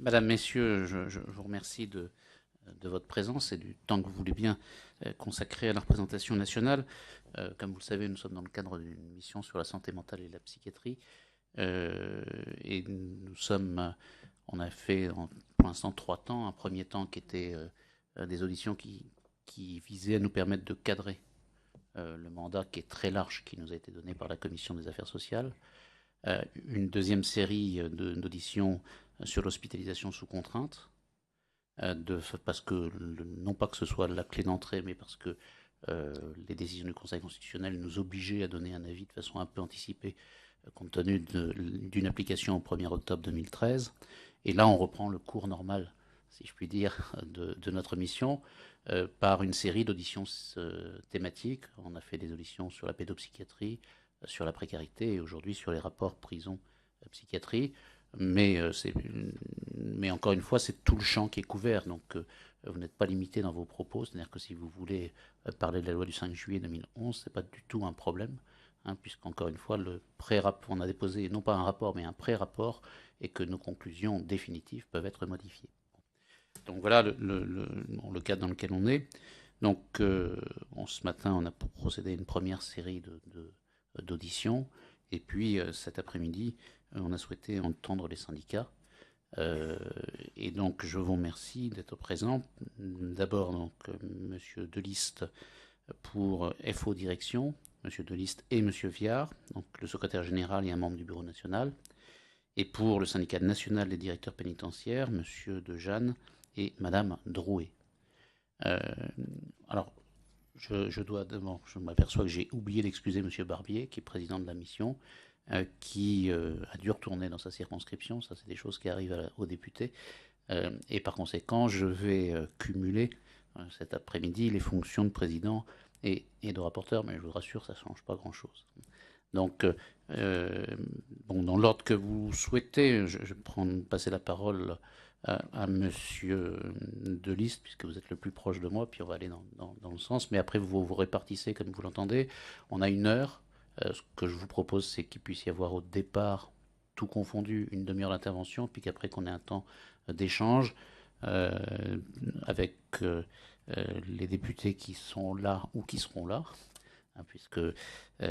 Madame, Messieurs, je vous remercie de votre présence et du temps que vous voulez bien consacrer à la représentation nationale. Comme vous le savez, nous sommes dans le cadre d'une mission sur la santé mentale et la psychiatrie. Et on a fait pour l'instant 3 temps. Un premier temps qui était des auditions qui visaient à nous permettre de cadrer le mandat qui est très large qui nous a été donné par la Commission des affaires sociales. Une deuxième série d'auditions sur l'hospitalisation sous contrainte, parce que, non pas que ce soit la clé d'entrée, mais parce que les décisions du Conseil constitutionnel nous obligeaient à donner un avis de façon un peu anticipée, compte tenu d'une application au 1er octobre 2013. Et là, on reprend le cours normal, si je puis dire, de notre mission, par une série d'auditions thématiques. On a fait des auditions sur la pédopsychiatrie, sur la précarité et aujourd'hui sur les rapports prison-psychiatrie. Mais, mais encore une fois, c'est tout le champ qui est couvert. Donc, vous n'êtes pas limité dans vos propos. C'est-à-dire que si vous voulez parler de la loi du 5 juillet 2011, ce n'est pas du tout un problème. Puisqu'encore une fois, on a déposé non pas un rapport, mais un pré-rapport, et que nos conclusions définitives peuvent être modifiées. Donc voilà le cadre dans lequel on est. Donc, ce matin, on a procédé à une première série d'auditions. Et puis, cet après-midi, on a souhaité entendre les syndicats. Et donc, je vous remercie d'être présent. D'abord, donc, Monsieur Deliste pour FO Direction, Monsieur Deliste et Monsieur Viard, donc le secrétaire général et un membre du bureau national. Et pour le syndicat national des directeurs pénitentiaires, Monsieur Dejeanne et Madame Drouet. Alors, je m'aperçois que j'ai oublié d'excuser Monsieur Barbier, qui est président de la mission, qui a dû retourner dans sa circonscription. Ça, c'est des choses qui arrivent aux députés. Et par conséquent, je vais cumuler cet après-midi les fonctions de président et de rapporteur, mais je vous rassure, ça ne change pas grand-chose. Donc, dans l'ordre que vous souhaitez, je vais passer la parole à Monsieur Deliste, puisque vous êtes le plus proche de moi, puis on va aller dans le sens. Mais après, vous répartissez comme vous l'entendez. On a 1 heure. Ce que je vous propose, c'est qu'il puisse y avoir au départ, tout confondu, une demi-heure d'intervention, puis qu'après qu'on ait un temps d'échange avec les députés qui sont là ou qui seront là. Puisque pour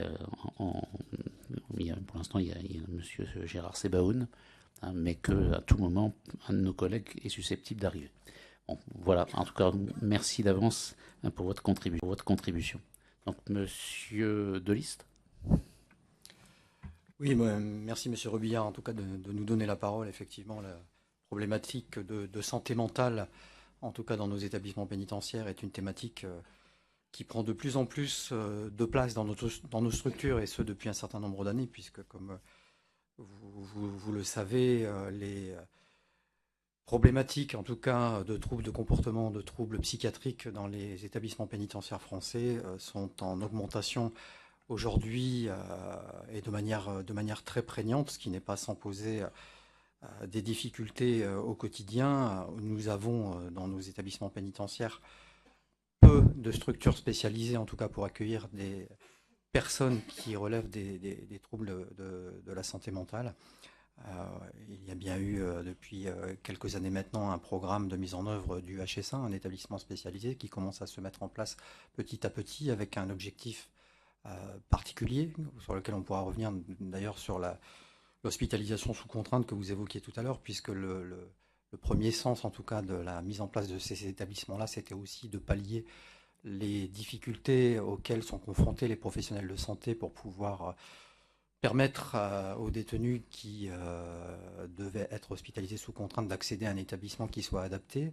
l'instant, il y a Monsieur Gérard Sebaoun, mais qu'à tout moment, un de nos collègues est susceptible d'arriver. Bon, voilà, en tout cas, merci d'avance pour votre contribution. Donc, Monsieur Deliste. Oui, merci Monsieur Robillard, en tout cas, de nous donner la parole. Effectivement, la problématique de santé mentale, en tout cas dans nos établissements pénitentiaires, est une thématique qui prend de plus en plus de place dans nos structures, et ce depuis un certain nombre d'années, puisque comme vous le savez, les problématiques, en tout cas de troubles de comportement, de troubles psychiatriques dans les établissements pénitentiaires français sont en augmentation aujourd'hui et de manière très prégnante, ce qui n'est pas sans poser des difficultés au quotidien. Nous avons dans nos établissements pénitentiaires peu de structures spécialisées, en tout cas pour accueillir des personnes qui relèvent des troubles de la santé mentale. Il y a bien eu depuis quelques années maintenant un programme de mise en œuvre du HSA, un établissement spécialisé qui commence à se mettre en place petit à petit avec un objectif particulier sur lequel on pourra revenir d'ailleurs sur l'hospitalisation sous contrainte que vous évoquiez tout à l'heure, puisque le premier sens en tout cas de la mise en place de ces établissements-là, c'était aussi de pallier les difficultés auxquelles sont confrontés les professionnels de santé pour pouvoir permettre aux détenus qui devaient être hospitalisés sous contrainte d'accéder à un établissement qui soit adapté.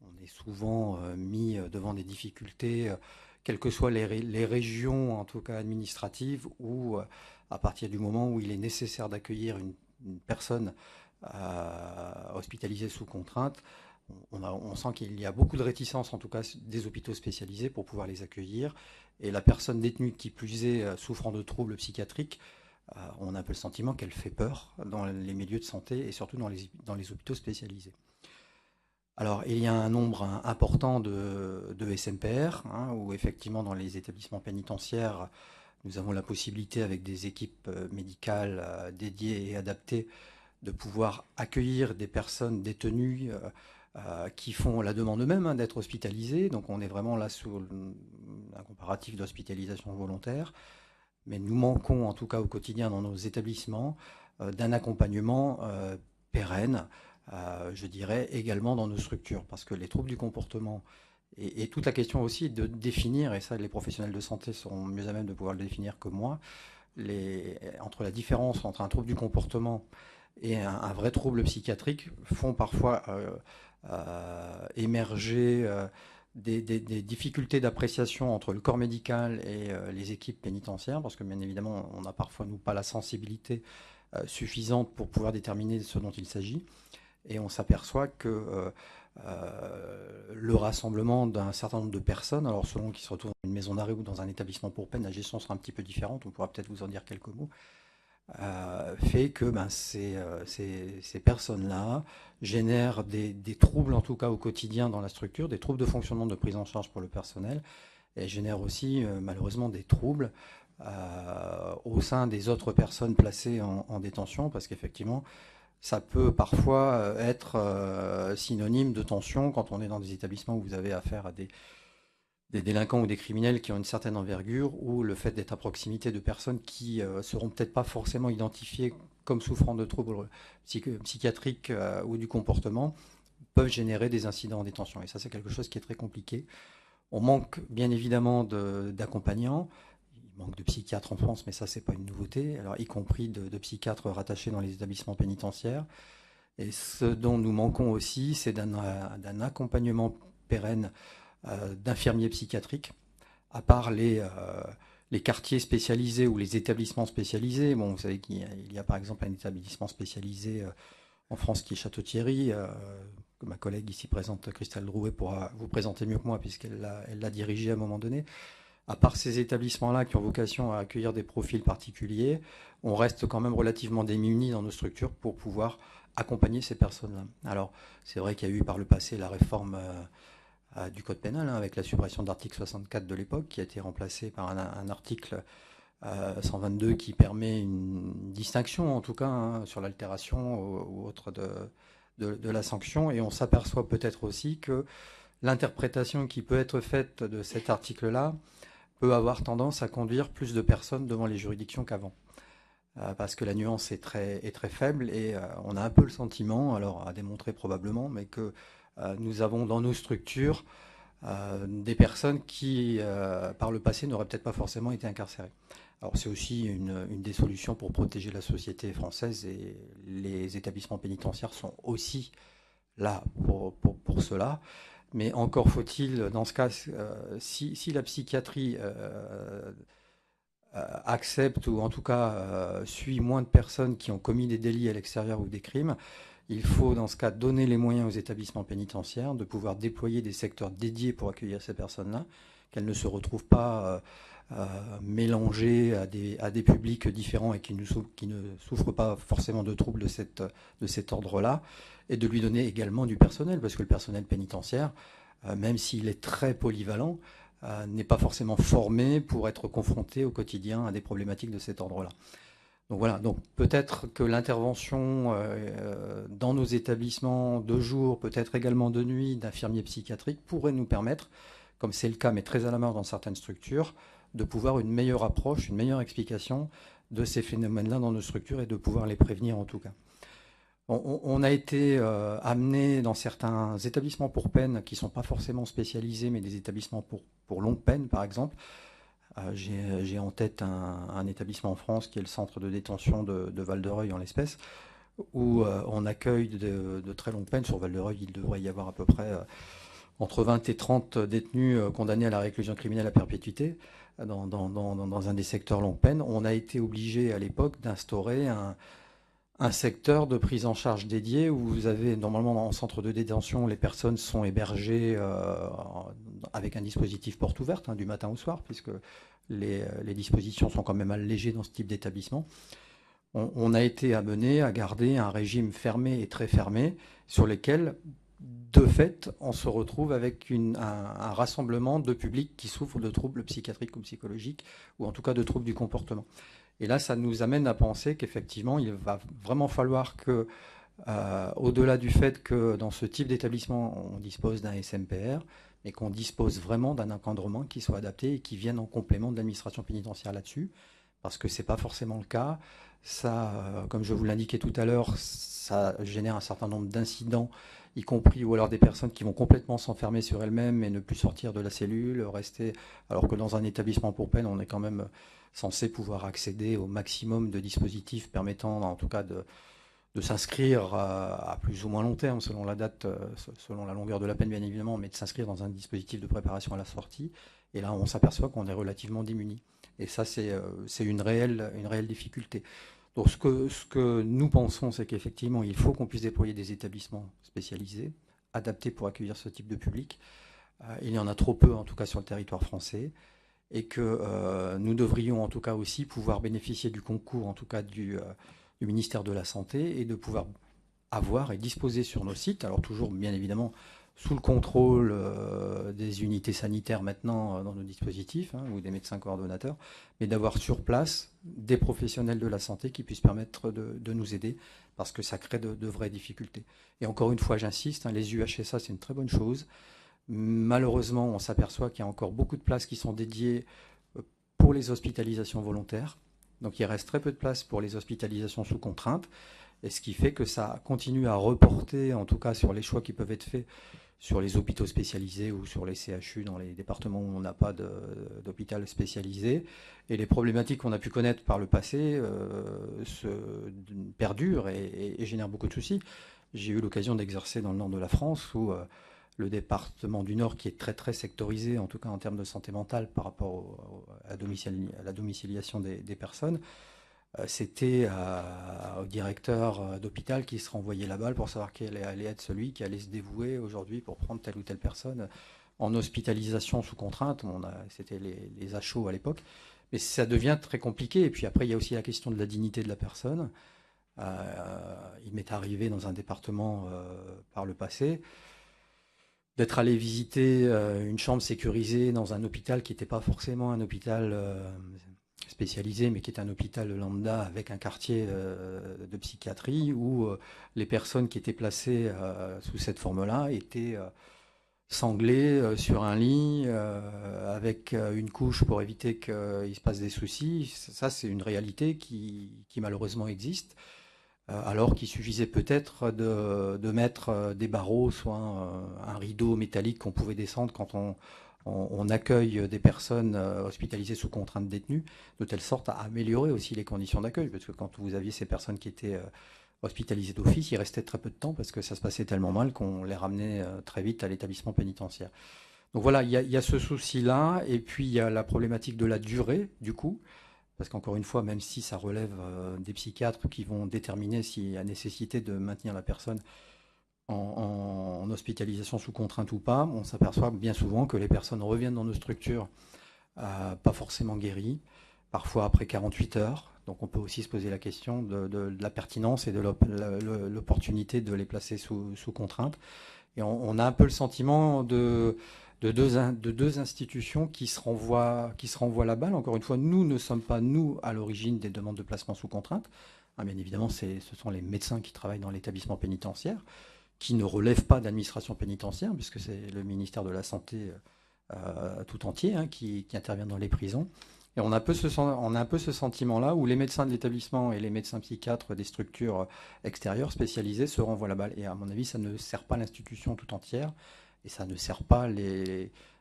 On est souvent mis devant des difficultés, quelles que soient les régions, en tout cas administratives, où à partir du moment où il est nécessaire d'accueillir une personne hospitalisée sous contrainte, on sent qu'il y a beaucoup de réticence, en tout cas des hôpitaux spécialisés, pour pouvoir les accueillir. Et la personne détenue, qui plus est souffrant de troubles psychiatriques, on a un peu le sentiment qu'elle fait peur dans les milieux de santé et surtout dans les hôpitaux spécialisés. Alors, il y a un nombre important de SMPR, où effectivement dans les établissements pénitentiaires, nous avons la possibilité avec des équipes médicales dédiées et adaptées de pouvoir accueillir des personnes détenues qui font la demande eux-mêmes d'être hospitalisées. Donc on est vraiment là sur un comparatif d'hospitalisation volontaire. Mais nous manquons, en tout cas au quotidien dans nos établissements, d'un accompagnement pérenne, je dirais, également dans nos structures. Parce que les troubles du comportement, et toute la question aussi est de définir, et ça les professionnels de santé sont mieux à même de pouvoir le définir que moi, entre la différence entre un trouble du comportement et un vrai trouble psychiatrique font parfois émerger des difficultés d'appréciation entre le corps médical et les équipes pénitentiaires, parce que bien évidemment, on n'a parfois, nous, pas la sensibilité suffisante pour pouvoir déterminer ce dont il s'agit. Et on s'aperçoit que le rassemblement d'un certain nombre de personnes, alors selon qu'ils se retrouvent dans une maison d'arrêt ou dans un établissement pour peine, la gestion sera un petit peu différente, on pourra peut-être vous en dire quelques mots, fait que ces personnes-là génèrent des troubles, en tout cas au quotidien dans la structure, des troubles de fonctionnement de prise en charge pour le personnel, et génèrent aussi malheureusement des troubles au sein des autres personnes placées en détention, parce qu'effectivement, ça peut parfois être synonyme de tension quand on est dans des établissements où vous avez affaire à des délinquants ou des criminels qui ont une certaine envergure, ou le fait d'être à proximité de personnes qui seront peut-être pas forcément identifiées comme souffrant de troubles psychiatriques ou du comportement, peuvent générer des incidents en détention. Et ça, c'est quelque chose qui est très compliqué. On manque bien évidemment d'accompagnants. Il manque de psychiatres en France, mais ça, c'est pas une nouveauté. Alors, y compris de psychiatres rattachés dans les établissements pénitentiaires. Et ce dont nous manquons aussi, c'est d'un accompagnement pérenne d'infirmiers psychiatriques, à part les quartiers spécialisés ou les établissements spécialisés. Bon, vous savez qu'il y a par exemple un établissement spécialisé en France qui est Château-Thierry, que ma collègue ici présente, Christelle Drouet, pourra vous présenter mieux que moi puisqu'elle l'a dirigé à un moment donné. À part ces établissements-là qui ont vocation à accueillir des profils particuliers, on reste quand même relativement démunis dans nos structures pour pouvoir accompagner ces personnes-là. Alors, c'est vrai qu'il y a eu par le passé la réforme du code pénal, avec la suppression de l'article 64 de l'époque, qui a été remplacé par un article 122 qui permet une distinction, en tout cas, sur l'altération ou autre de la sanction. Et on s'aperçoit peut-être aussi que l'interprétation qui peut être faite de cet article-là peut avoir tendance à conduire plus de personnes devant les juridictions qu'avant. Parce que la nuance est très faible et on a un peu le sentiment, alors à démontrer probablement, mais que nous avons dans nos structures des personnes qui, par le passé, n'auraient peut-être pas forcément été incarcérées. Alors c'est aussi une des solutions pour protéger la société française, et les établissements pénitentiaires sont aussi là pour cela. Mais encore faut-il, dans ce cas, si la psychiatrie accepte ou en tout cas suit moins de personnes qui ont commis des délits à l'extérieur ou des crimes, il faut dans ce cas donner les moyens aux établissements pénitentiaires de pouvoir déployer des secteurs dédiés pour accueillir ces personnes-là, qu'elles ne se retrouvent pas mélangées à des publics différents et qui ne souffrent pas forcément de troubles de cet ordre-là, et de lui donner également du personnel, parce que le personnel pénitentiaire, même s'il est très polyvalent, n'est pas forcément formé pour être confronté au quotidien à des problématiques de cet ordre-là. Donc voilà, donc peut-être que l'intervention dans nos établissements de jour, peut-être également de nuit, d'infirmiers psychiatriques pourrait nous permettre, comme c'est le cas mais très à la marge dans certaines structures, de pouvoir une meilleure approche, une meilleure explication de ces phénomènes-là dans nos structures et de pouvoir les prévenir en tout cas. On a été amené dans certains établissements pour peine qui ne sont pas forcément spécialisés, mais des établissements pour longue peine par exemple. J'ai en tête un établissement en France qui est le centre de détention de Val-de-Reuil en l'espèce, où on accueille de très longues peines. Sur Val-de-Reuil, il devrait y avoir à peu près entre 20 et 30 détenus condamnés à la réclusion criminelle à perpétuité dans un des secteurs longue peine. On a été obligé à l'époque d'instaurer un secteur de prise en charge dédié où vous avez normalement en centre de détention, les personnes sont hébergées avec un dispositif porte ouverte du matin au soir, puisque les dispositions sont quand même allégées dans ce type d'établissement. On a été amené à garder un régime fermé et très fermé sur lesquels, de fait, on se retrouve avec un rassemblement de publics qui souffrent de troubles psychiatriques ou psychologiques, ou en tout cas de troubles du comportement. Et là, ça nous amène à penser qu'effectivement, il va vraiment falloir que, au-delà du fait que dans ce type d'établissement, on dispose d'un SMPR, mais qu'on dispose vraiment d'un encadrement qui soit adapté et qui vienne en complément de l'administration pénitentiaire là-dessus, parce que ce n'est pas forcément le cas. Ça, comme je vous l'indiquais tout à l'heure, ça génère un certain nombre d'incidents, y compris ou alors des personnes qui vont complètement s'enfermer sur elles-mêmes et ne plus sortir de la cellule, rester, alors que dans un établissement pour peine, on est quand même censé pouvoir accéder au maximum de dispositifs permettant en tout cas de s'inscrire à plus ou moins long terme, selon la date, selon la longueur de la peine bien évidemment, mais de s'inscrire dans un dispositif de préparation à la sortie. Et là, on s'aperçoit qu'on est relativement démuni. Et ça, c'est une réelle difficulté. Donc ce que nous pensons, c'est qu'effectivement, il faut qu'on puisse déployer des établissements spécialisés, adaptés pour accueillir ce type de public. Il y en a trop peu, en tout cas sur le territoire français, et que nous devrions en tout cas aussi pouvoir bénéficier du concours, en tout cas du ministère de la Santé, et de pouvoir avoir et disposer sur nos sites, alors toujours bien évidemment sous le contrôle des unités sanitaires maintenant dans nos dispositifs, hein, ou des médecins coordonnateurs, mais d'avoir sur place des professionnels de la santé qui puissent permettre de nous aider, parce que ça crée de vraies difficultés. Et encore une fois, j'insiste, hein, les UHSA, c'est une très bonne chose. Malheureusement, on s'aperçoit qu'il y a encore beaucoup de places qui sont dédiées pour les hospitalisations volontaires. Donc il reste très peu de place pour les hospitalisations sous contrainte. Et ce qui fait que ça continue à reporter, en tout cas sur les choix qui peuvent être faits sur les hôpitaux spécialisés ou sur les CHU dans les départements où on n'a pas d'hôpital spécialisé. Et les problématiques qu'on a pu connaître par le passé perdurent et génèrent beaucoup de soucis. J'ai eu l'occasion d'exercer dans le nord de la France où le département du Nord, qui est très très sectorisé, en tout cas en termes de santé mentale par rapport à la domiciliation des personnes, c'était au directeur d'hôpital qui se renvoyait la balle pour savoir quel allait être celui qui allait se dévouer aujourd'hui pour prendre telle ou telle personne en hospitalisation sous contrainte. C'était les HO à l'époque. Mais ça devient très compliqué. Et puis après, il y a aussi la question de la dignité de la personne. Il m'est arrivé dans un département par le passé d'être allé visiter une chambre sécurisée dans un hôpital qui n'était pas forcément un hôpital spécialisé, mais qui est un hôpital lambda avec un quartier de psychiatrie où les personnes qui étaient placées sous cette forme-là étaient sanglées sur un lit avec une couche pour éviter qu'il se passe des soucis. Ça, c'est une réalité qui malheureusement existe. Alors qu'il suffisait peut-être de mettre des barreaux, soit un rideau métallique qu'on pouvait descendre quand on accueille des personnes hospitalisées sous contrainte détenues, de telle sorte à améliorer aussi les conditions d'accueil. Parce que quand vous aviez ces personnes qui étaient hospitalisées d'office, il restait très peu de temps parce que ça se passait tellement mal qu'on les ramenait très vite à l'établissement pénitentiaire. Donc voilà, il y a ce souci-là, et puis il y a la problématique de la durée, du coup. Parce qu'encore une fois, même si ça relève des psychiatres qui vont déterminer s'il y a nécessité de maintenir la personne en hospitalisation sous contrainte ou pas, on s'aperçoit bien souvent que les personnes reviennent dans nos structures pas forcément guéries, parfois après 48 heures. Donc on peut aussi se poser la question de la pertinence et de l'opportunité de les placer sous contrainte. Et on a un peu le sentiment de deux institutions qui se renvoient la balle. Encore une fois, nous ne sommes pas, nous, à l'origine des demandes de placement sous contrainte. Bien évidemment, ce sont les médecins qui travaillent dans l'établissement pénitentiaire, qui ne relèvent pas d'administration pénitentiaire, puisque c'est le ministère de la Santé tout entier qui intervient dans les prisons. Et on a un peu ce sentiment-là où les médecins de l'établissement et les médecins psychiatres des structures extérieures spécialisées se renvoient la balle. Et à mon avis, ça ne sert pas l'institution tout entière. Et ça ne sert pas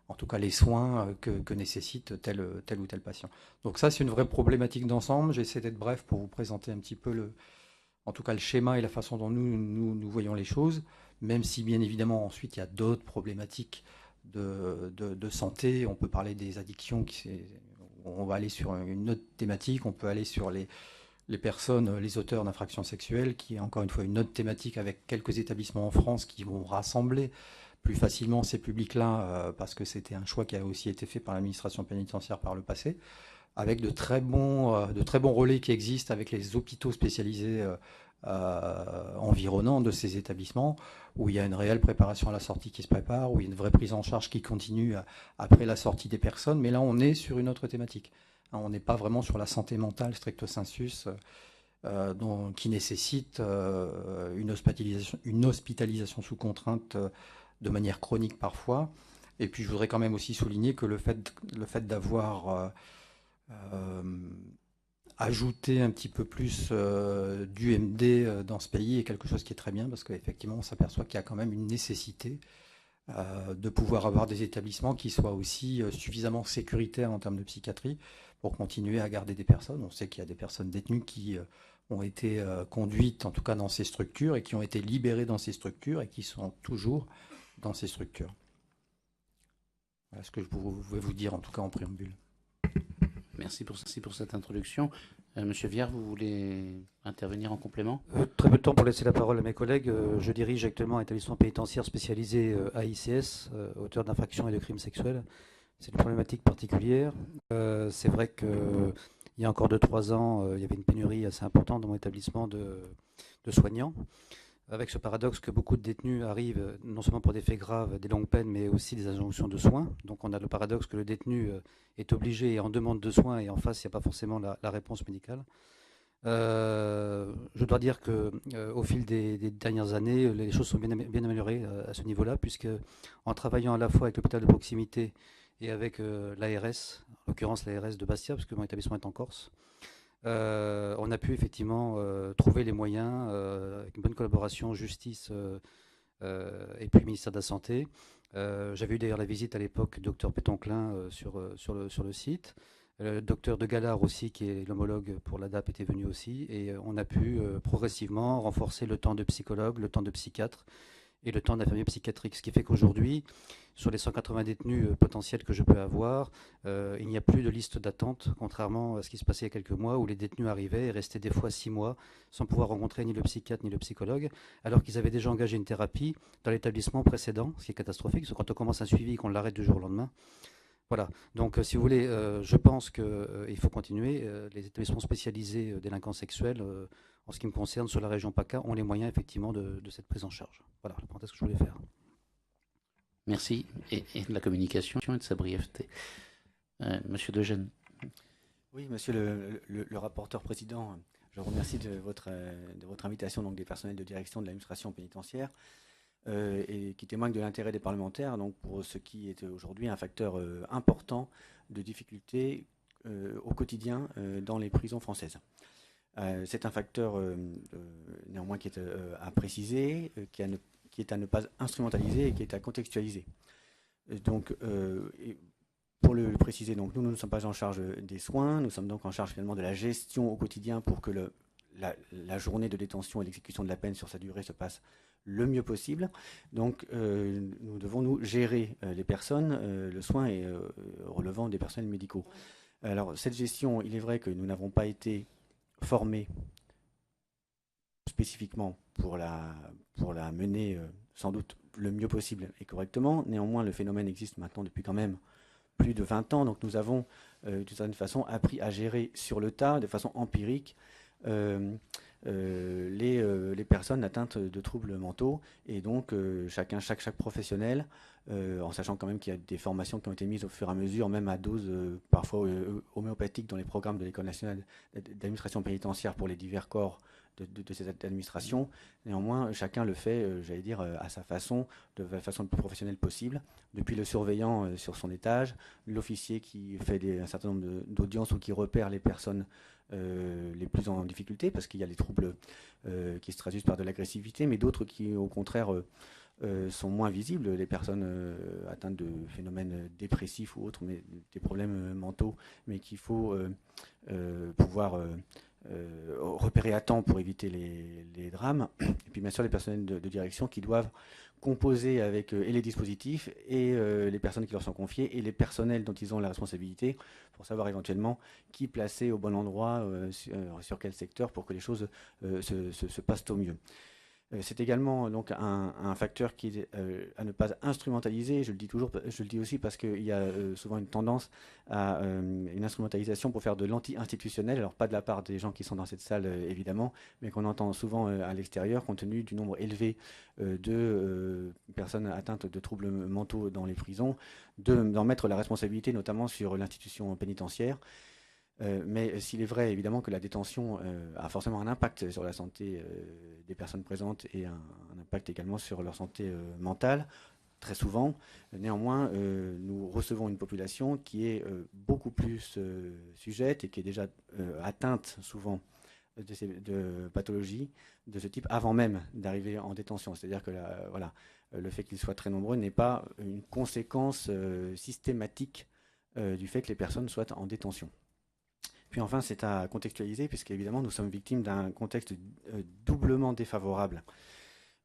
en tout cas les soins que nécessite tel ou tel patient. Donc ça, c'est une vraie problématique d'ensemble. J'essaie d'être bref pour vous présenter un petit peu en tout cas le schéma et la façon dont nous voyons les choses, même si bien évidemment ensuite il y a d'autres problématiques de santé. On peut parler des addictions, on va aller sur une autre thématique, on peut aller sur les personnes, les auteurs d'infractions sexuelles, qui est encore une fois une autre thématique avec quelques établissements en France qui vont rassembler plus facilement ces publics-là, parce que c'était un choix qui a aussi été fait par l'administration pénitentiaire par le passé, avec de très bons relais qui existent avec les hôpitaux spécialisés environnants de ces établissements, où il y a une réelle préparation à la sortie qui se prépare, où il y a une vraie prise en charge qui continue après la sortie des personnes. Mais là, on est sur une autre thématique. On n'est pas vraiment sur la santé mentale stricto sensus, qui nécessite une hospitalisation sous contrainte de manière chronique parfois. Et puis je voudrais quand même aussi souligner que le fait d'avoir ajouté un petit peu plus d'UMD dans ce pays est quelque chose qui est très bien, parce qu'effectivement on s'aperçoit qu'il y a quand même une nécessité de pouvoir avoir des établissements qui soient aussi suffisamment sécuritaires en termes de psychiatrie pour continuer à garder des personnes. On sait qu'il y a des personnes détenues qui ont été conduites, en tout cas dans ces structures, et qui ont été libérées dans ces structures et qui sont toujours dans ces structures. Voilà ce que je pouvais vous dire, en tout cas en préambule. Merci pour cette introduction. Monsieur Viard, vous voulez intervenir en complément? Très peu de temps pour laisser la parole à mes collègues. Je dirige actuellement un établissement pénitentiaire spécialisé AICS, auteur d'infractions et de crimes sexuels. C'est une problématique particulière. C'est vrai qu'il y a encore 2-3 ans, il y avait une pénurie assez importante dans mon établissement de soignants, avec ce paradoxe que beaucoup de détenus arrivent non seulement pour des faits graves, des longues peines, mais aussi des injonctions de soins. Donc on a le paradoxe que le détenu est obligé et en demande de soins, et en face, il n'y a pas forcément la réponse médicale. Je dois dire qu'au fil des dernières années, les choses sont bien améliorées à ce niveau-là, puisque en travaillant à la fois avec l'hôpital de proximité et avec l'ARS, en l'occurrence l'ARS de Bastia, parce que mon établissement est en Corse, on a pu effectivement trouver les moyens, avec une bonne collaboration, justice et puis ministère de la Santé. J'avais eu d'ailleurs la visite à l'époque du docteur Pétonclin sur le site. Le docteur de Galard aussi, qui est l'homologue pour l'ADAP, était venu aussi. Et on a pu progressivement renforcer le temps de psychologue, le temps de psychiatre et le temps d'infirmier psychiatrique. Ce qui fait qu'aujourd'hui, sur les 180 détenus potentiels que je peux avoir, il n'y a plus de liste d'attente, contrairement à ce qui se passait il y a quelques mois, où les détenus arrivaient et restaient des fois 6 mois sans pouvoir rencontrer ni le psychiatre ni le psychologue, alors qu'ils avaient déjà engagé une thérapie dans l'établissement précédent, ce qui est catastrophique, parce que quand on commence un suivi et qu'on l'arrête du jour au lendemain. Voilà, donc si vous voulez, je pense qu'il faut continuer. Les établissements spécialisés délinquants sexuels, en ce qui me concerne, sur la région PACA, ont les moyens effectivement de cette prise en charge. Voilà la parenthèse que je voulais faire. Merci, et de la communication et de sa brièveté. Monsieur Degène. Oui, monsieur le rapporteur président, je vous remercie de votre invitation, donc des personnels de direction de l'administration pénitentiaire, et qui témoigne de l'intérêt des parlementaires donc pour ce qui est aujourd'hui un facteur important de difficulté au quotidien dans les prisons françaises. C'est un facteur néanmoins qui est à préciser, qui est à ne pas instrumentaliser et qui est à contextualiser. Donc, pour le préciser, donc nous ne sommes pas en charge des soins, nous sommes donc en charge finalement de la gestion au quotidien pour que la journée de détention et l'exécution de la peine sur sa durée se passe le mieux possible. Donc nous devons nous gérer les personnes, le soin est relevant des personnels médicaux. Alors cette gestion, il est vrai que nous n'avons pas été formés spécifiquement pour la mener sans doute le mieux possible et correctement. Néanmoins, le phénomène existe maintenant depuis quand même plus de 20 ans. Donc nous avons d'une certaine façon appris à gérer sur le tas, de façon empirique, les personnes atteintes de troubles mentaux. Et donc chaque professionnel, en sachant quand même qu'il y a des formations qui ont été mises au fur et à mesure, même à dose parfois homéopathique dans les programmes de l'École nationale d'administration pénitentiaire pour les divers corps de cette administration. Néanmoins, chacun le fait, j'allais dire, à sa façon, de la façon la plus professionnelle possible, depuis le surveillant sur son étage, l'officier qui fait un certain nombre d'audiences ou qui repère les personnes les plus en difficulté, parce qu'il y a les troubles qui se traduisent par de l'agressivité, mais d'autres qui, au contraire, sont moins visibles, les personnes atteintes de phénomènes dépressifs ou autres, mais des problèmes mentaux, mais qu'il faut pouvoir repérer à temps pour éviter les drames. Et puis bien sûr les personnels de direction qui doivent composer avec et les dispositifs et les personnes qui leur sont confiées et les personnels dont ils ont la responsabilité pour savoir éventuellement qui placer au bon endroit sur quel secteur pour que les choses se passent au mieux. C'est également donc un facteur qui est à ne pas instrumentaliser. Je le dis toujours, je le dis aussi parce qu'il y a souvent une tendance à une instrumentalisation pour faire de l'anti-institutionnel. Alors pas de la part des gens qui sont dans cette salle évidemment, mais qu'on entend souvent à l'extérieur compte tenu du nombre élevé de personnes atteintes de troubles mentaux dans les prisons, d'en mettre la responsabilité notamment sur l'institution pénitentiaire. Mais s'il est vrai évidemment que la détention a forcément un impact sur la santé des personnes présentes et un impact également sur leur santé mentale, très souvent, néanmoins, nous recevons une population qui est beaucoup plus sujette et qui est déjà atteinte souvent de pathologies de ce type avant même d'arriver en détention. C'est-à-dire que voilà, le fait qu'ils soient très nombreux n'est pas une conséquence systématique du fait que les personnes soient en détention. Puis enfin, c'est à contextualiser, puisqu'évidemment, nous sommes victimes d'un contexte doublement défavorable.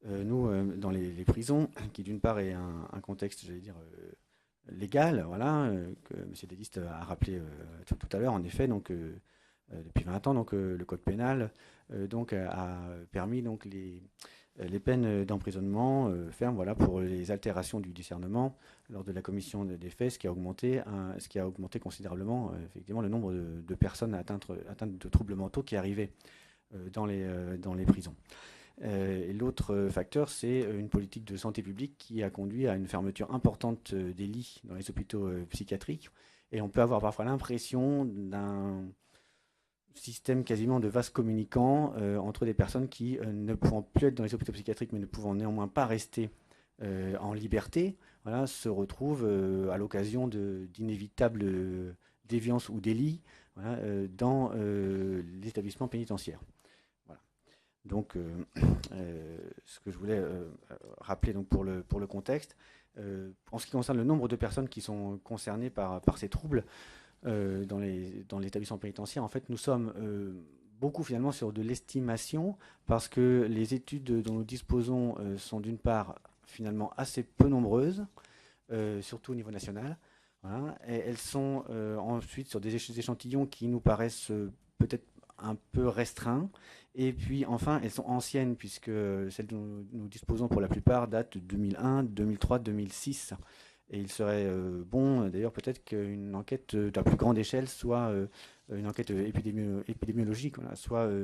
Nous, dans les prisons, qui d'une part est un contexte, j'allais dire, légal, voilà, que M. Deliste a rappelé tout à l'heure, en effet, donc, depuis 20 ans, donc, le Code pénal donc, a permis donc, les peines d'emprisonnement fermes, voilà, pour les altérations du discernement lors de la commission des faits, ce qui a augmenté considérablement effectivement le nombre de personnes atteintes de troubles mentaux qui arrivaient dans les prisons. Et l'autre facteur, c'est une politique de santé publique qui a conduit à une fermeture importante des lits dans les hôpitaux psychiatriques. Et on peut avoir parfois l'impression d'un système quasiment de vase communicant entre des personnes qui ne pouvant plus être dans les hôpitaux psychiatriques mais ne pouvant néanmoins pas rester en liberté, voilà, se retrouvent à l'occasion d'inévitables déviances ou délits, voilà, dans l'établissement pénitentiaire. Voilà. Donc ce que je voulais rappeler donc, pour le contexte, en ce qui concerne le nombre de personnes qui sont concernées par ces troubles, dans l'établissement pénitentiaire, en fait, nous sommes beaucoup finalement sur de l'estimation parce que les études dont nous disposons sont d'une part finalement assez peu nombreuses, surtout au niveau national. Voilà, et elles sont ensuite sur des échantillons qui nous paraissent peut-être un peu restreints. Et puis enfin, elles sont anciennes puisque celles dont nous disposons pour la plupart datent de 2001, 2003, 2006. Et il serait bon, d'ailleurs, peut-être qu'une enquête à plus grande échelle, soit une enquête épidémiologique, voilà,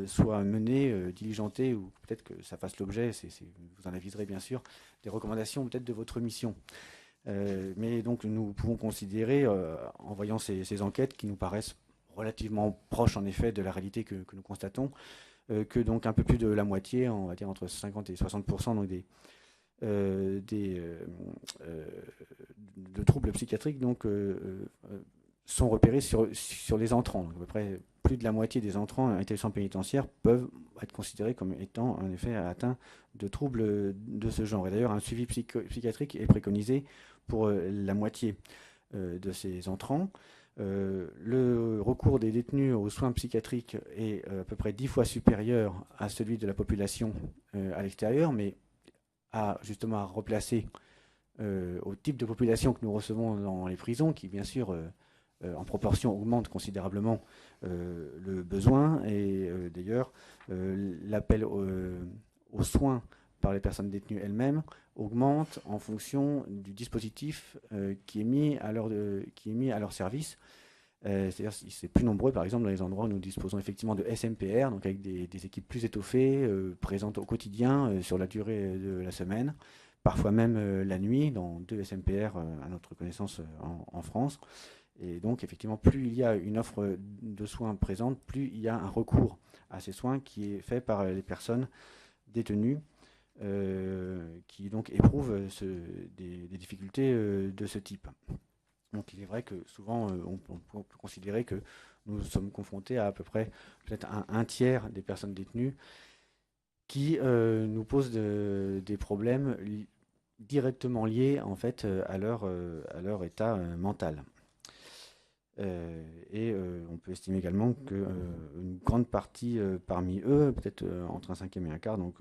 soit menée, diligentée, ou peut-être que ça fasse l'objet, vous en aviserez bien sûr, des recommandations peut-être de votre mission. Mais donc nous pouvons considérer, en voyant ces enquêtes qui nous paraissent relativement proches en effet de la réalité que nous constatons, que donc un peu plus de la moitié, on va dire entre 50 et 60% donc de troubles psychiatriques donc, sont repérés sur les entrants. Donc, à peu près plus de la moitié des entrants à l'établissement pénitentiaire peuvent être considérés comme étant en effet atteints de troubles de ce genre. Et d'ailleurs, un suivi psychiatrique est préconisé pour la moitié de ces entrants. Le recours des détenus aux soins psychiatriques est à peu près 10 fois supérieur à celui de la population à l'extérieur, mais justement à replacer au type de population que nous recevons dans les prisons, qui bien sûr en proportion augmente considérablement le besoin, et d'ailleurs l'appel aux soins par les personnes détenues elles-mêmes augmente en fonction du dispositif qui est mis à leur service. C'est-à-dire c'est plus nombreux, par exemple, dans les endroits où nous disposons effectivement de SMPR, donc avec des équipes plus étoffées, présentes au quotidien sur la durée de la semaine, parfois même la nuit, dans 2 SMPR à notre connaissance en France. Et donc, effectivement, plus il y a une offre de soins présente, plus il y a un recours à ces soins qui est fait par les personnes détenues qui donc éprouvent des difficultés de ce type. Donc il est vrai que souvent on peut considérer que nous sommes confrontés à peu près peut-être un tiers des personnes détenues qui nous posent des problèmes directement liés en fait à leur état mental. Et on peut estimer également qu'une grande partie parmi eux, peut-être entre un cinquième et un quart, donc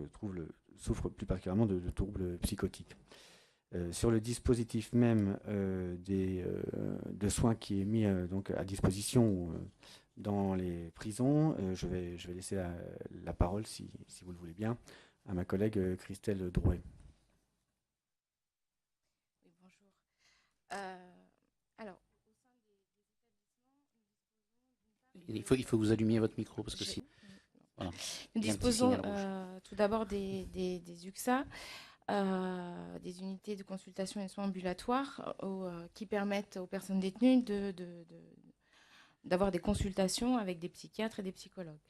souffrent plus particulièrement de troubles psychotiques. Sur le dispositif même de soins qui est mis donc à disposition dans les prisons, je vais laisser la parole, si vous le voulez bien, à ma collègue Christelle Drouet. Oui, bonjour. Alors, Il faut que vous allumiez votre micro parce que si. Voilà. nous Il y a un petit disposons signal rouge. tout d'abord des UXA, des unités de consultation et de soins ambulatoires qui permettent aux personnes détenues d'avoir des consultations avec des psychiatres et des psychologues.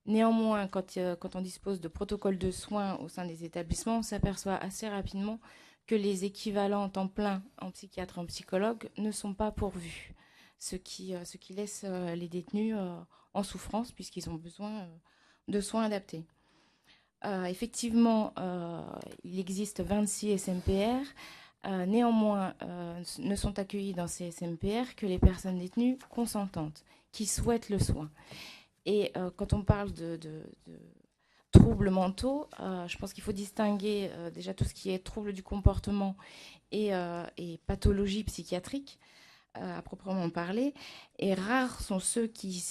Néanmoins, quand on dispose de protocoles de soins au sein des établissements, on s'aperçoit assez rapidement que les équivalents temps plein en psychiatre et en psychologue ne sont pas pourvus, ce qui laisse les détenus en souffrance puisqu'ils ont besoin de soins adaptés. Effectivement, il existe 26 SMPR. Néanmoins, ne sont accueillis dans ces SMPR que les personnes détenues consentantes, qui souhaitent le soin. Et quand on parle de troubles mentaux, je pense qu'il faut distinguer déjà tout ce qui est troubles du comportement et pathologie psychiatrique, à proprement parler. Et rares sont ceux qui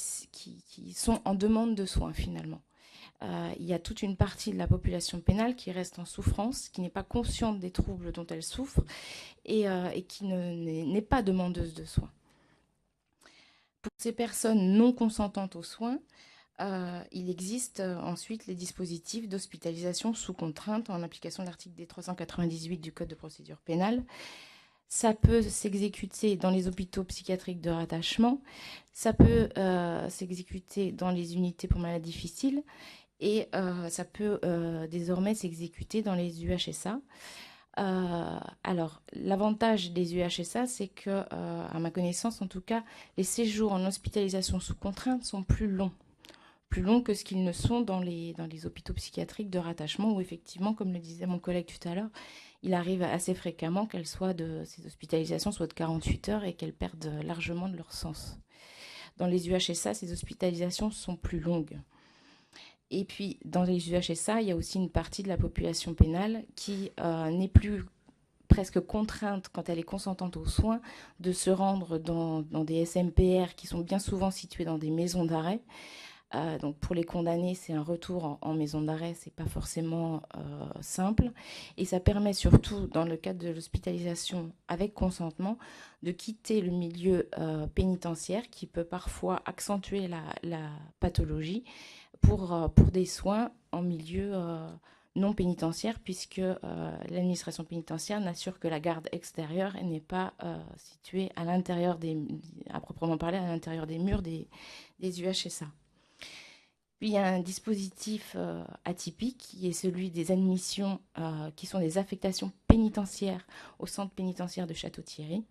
sont en demande de soins, finalement. Il y a toute une partie de la population pénale qui reste en souffrance, qui n'est pas consciente des troubles dont elle souffre et qui n'est pas demandeuse de soins. Pour ces personnes non consentantes aux soins, il existe ensuite les dispositifs d'hospitalisation sous contrainte en application de l'article D398 du Code de procédure pénale. Ça peut s'exécuter dans les hôpitaux psychiatriques de rattachement, ça peut s'exécuter dans les unités pour maladies difficiles et ça peut désormais s'exécuter dans les UHSA. Alors, l'avantage des UHSA, c'est que, à ma connaissance en tout cas, les séjours en hospitalisation sous contrainte sont plus longs que ce qu'ils ne sont dans les hôpitaux psychiatriques de rattachement, où effectivement, comme le disait mon collègue tout à l'heure, il arrive assez fréquemment ces hospitalisations soient de 48 heures et qu'elles perdent largement de leur sens. Dans les UHSA, ces hospitalisations sont plus longues. Et puis, dans les UHSA, il y a aussi une partie de la population pénale qui n'est plus presque contrainte, quand elle est consentante aux soins, de se rendre dans des SMPR qui sont bien souvent situés dans des maisons d'arrêt. Donc pour les condamnés, c'est un retour en maison d'arrêt, c'est pas forcément simple. Et ça permet surtout, dans le cadre de l'hospitalisation avec consentement, de quitter le milieu pénitentiaire qui peut parfois accentuer la pathologie pour des soins en milieu non pénitentiaire, puisque l'administration pénitentiaire n'assure que la garde extérieure et n'est pas située à l'intérieur à proprement parler, à l'intérieur des murs des UHSA. Puis il y a un dispositif atypique qui est celui des admissions qui sont des affectations pénitentiaires au centre pénitentiaire de Château-Thierry.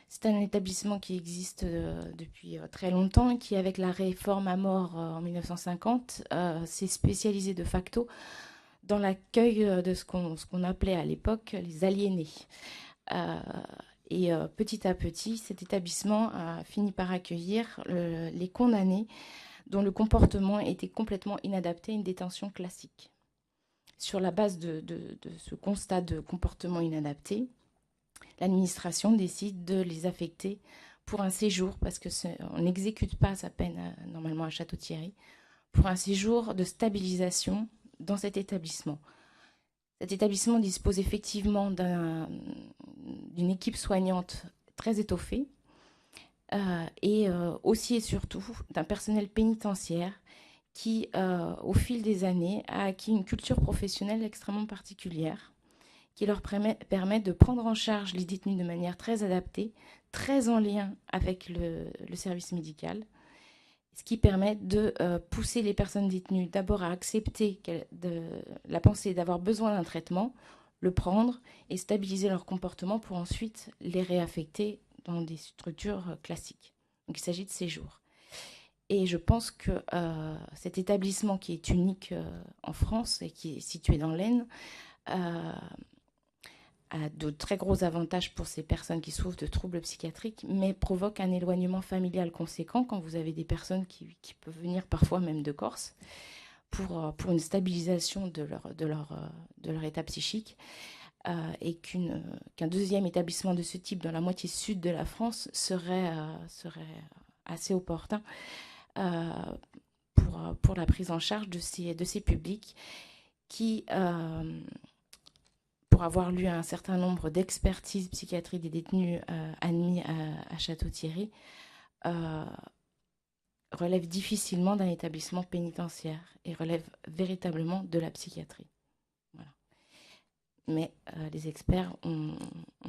C'est un établissement qui existe depuis très longtemps et qui, avec la réforme à mort en 1950, s'est spécialisé de facto dans l'accueil de ce qu'on appelait à l'époque les aliénés. Et petit à petit, cet établissement a fini par accueillir les condamnés dont le comportement était complètement inadapté à une détention classique. Sur la base de ce constat de comportement inadapté, l'administration décide de les affecter pour un séjour, parce qu'on n'exécute pas sa peine normalement à Château-Thierry, pour un séjour de stabilisation dans cet établissement. Cet établissement dispose effectivement d'une équipe soignante très étoffée, et aussi et surtout d'un personnel pénitentiaire qui, au fil des années, a acquis une culture professionnelle extrêmement particulière qui leur permet de prendre en charge les détenus de manière très adaptée, très en lien avec le service médical, ce qui permet de pousser les personnes détenues d'abord à accepter la pensée d'avoir besoin d'un traitement, le prendre et stabiliser leur comportement pour ensuite les réaffecter dans des structures classiques. Donc il s'agit de séjours. Et je pense que cet établissement qui est unique en France et qui est situé dans l'Aisne a de très gros avantages pour ces personnes qui souffrent de troubles psychiatriques, mais provoque un éloignement familial conséquent quand vous avez des personnes qui peuvent venir parfois même de Corse pour une stabilisation de leur état psychique. Et qu'un deuxième établissement de ce type dans la moitié sud de la France serait assez opportun pour la prise en charge de ces publics qui, pour avoir lu un certain nombre d'expertises psychiatriques des détenus admis à Château-Thierry, relève difficilement d'un établissement pénitentiaire et relève véritablement de la psychiatrie. Voilà. Mais les experts ont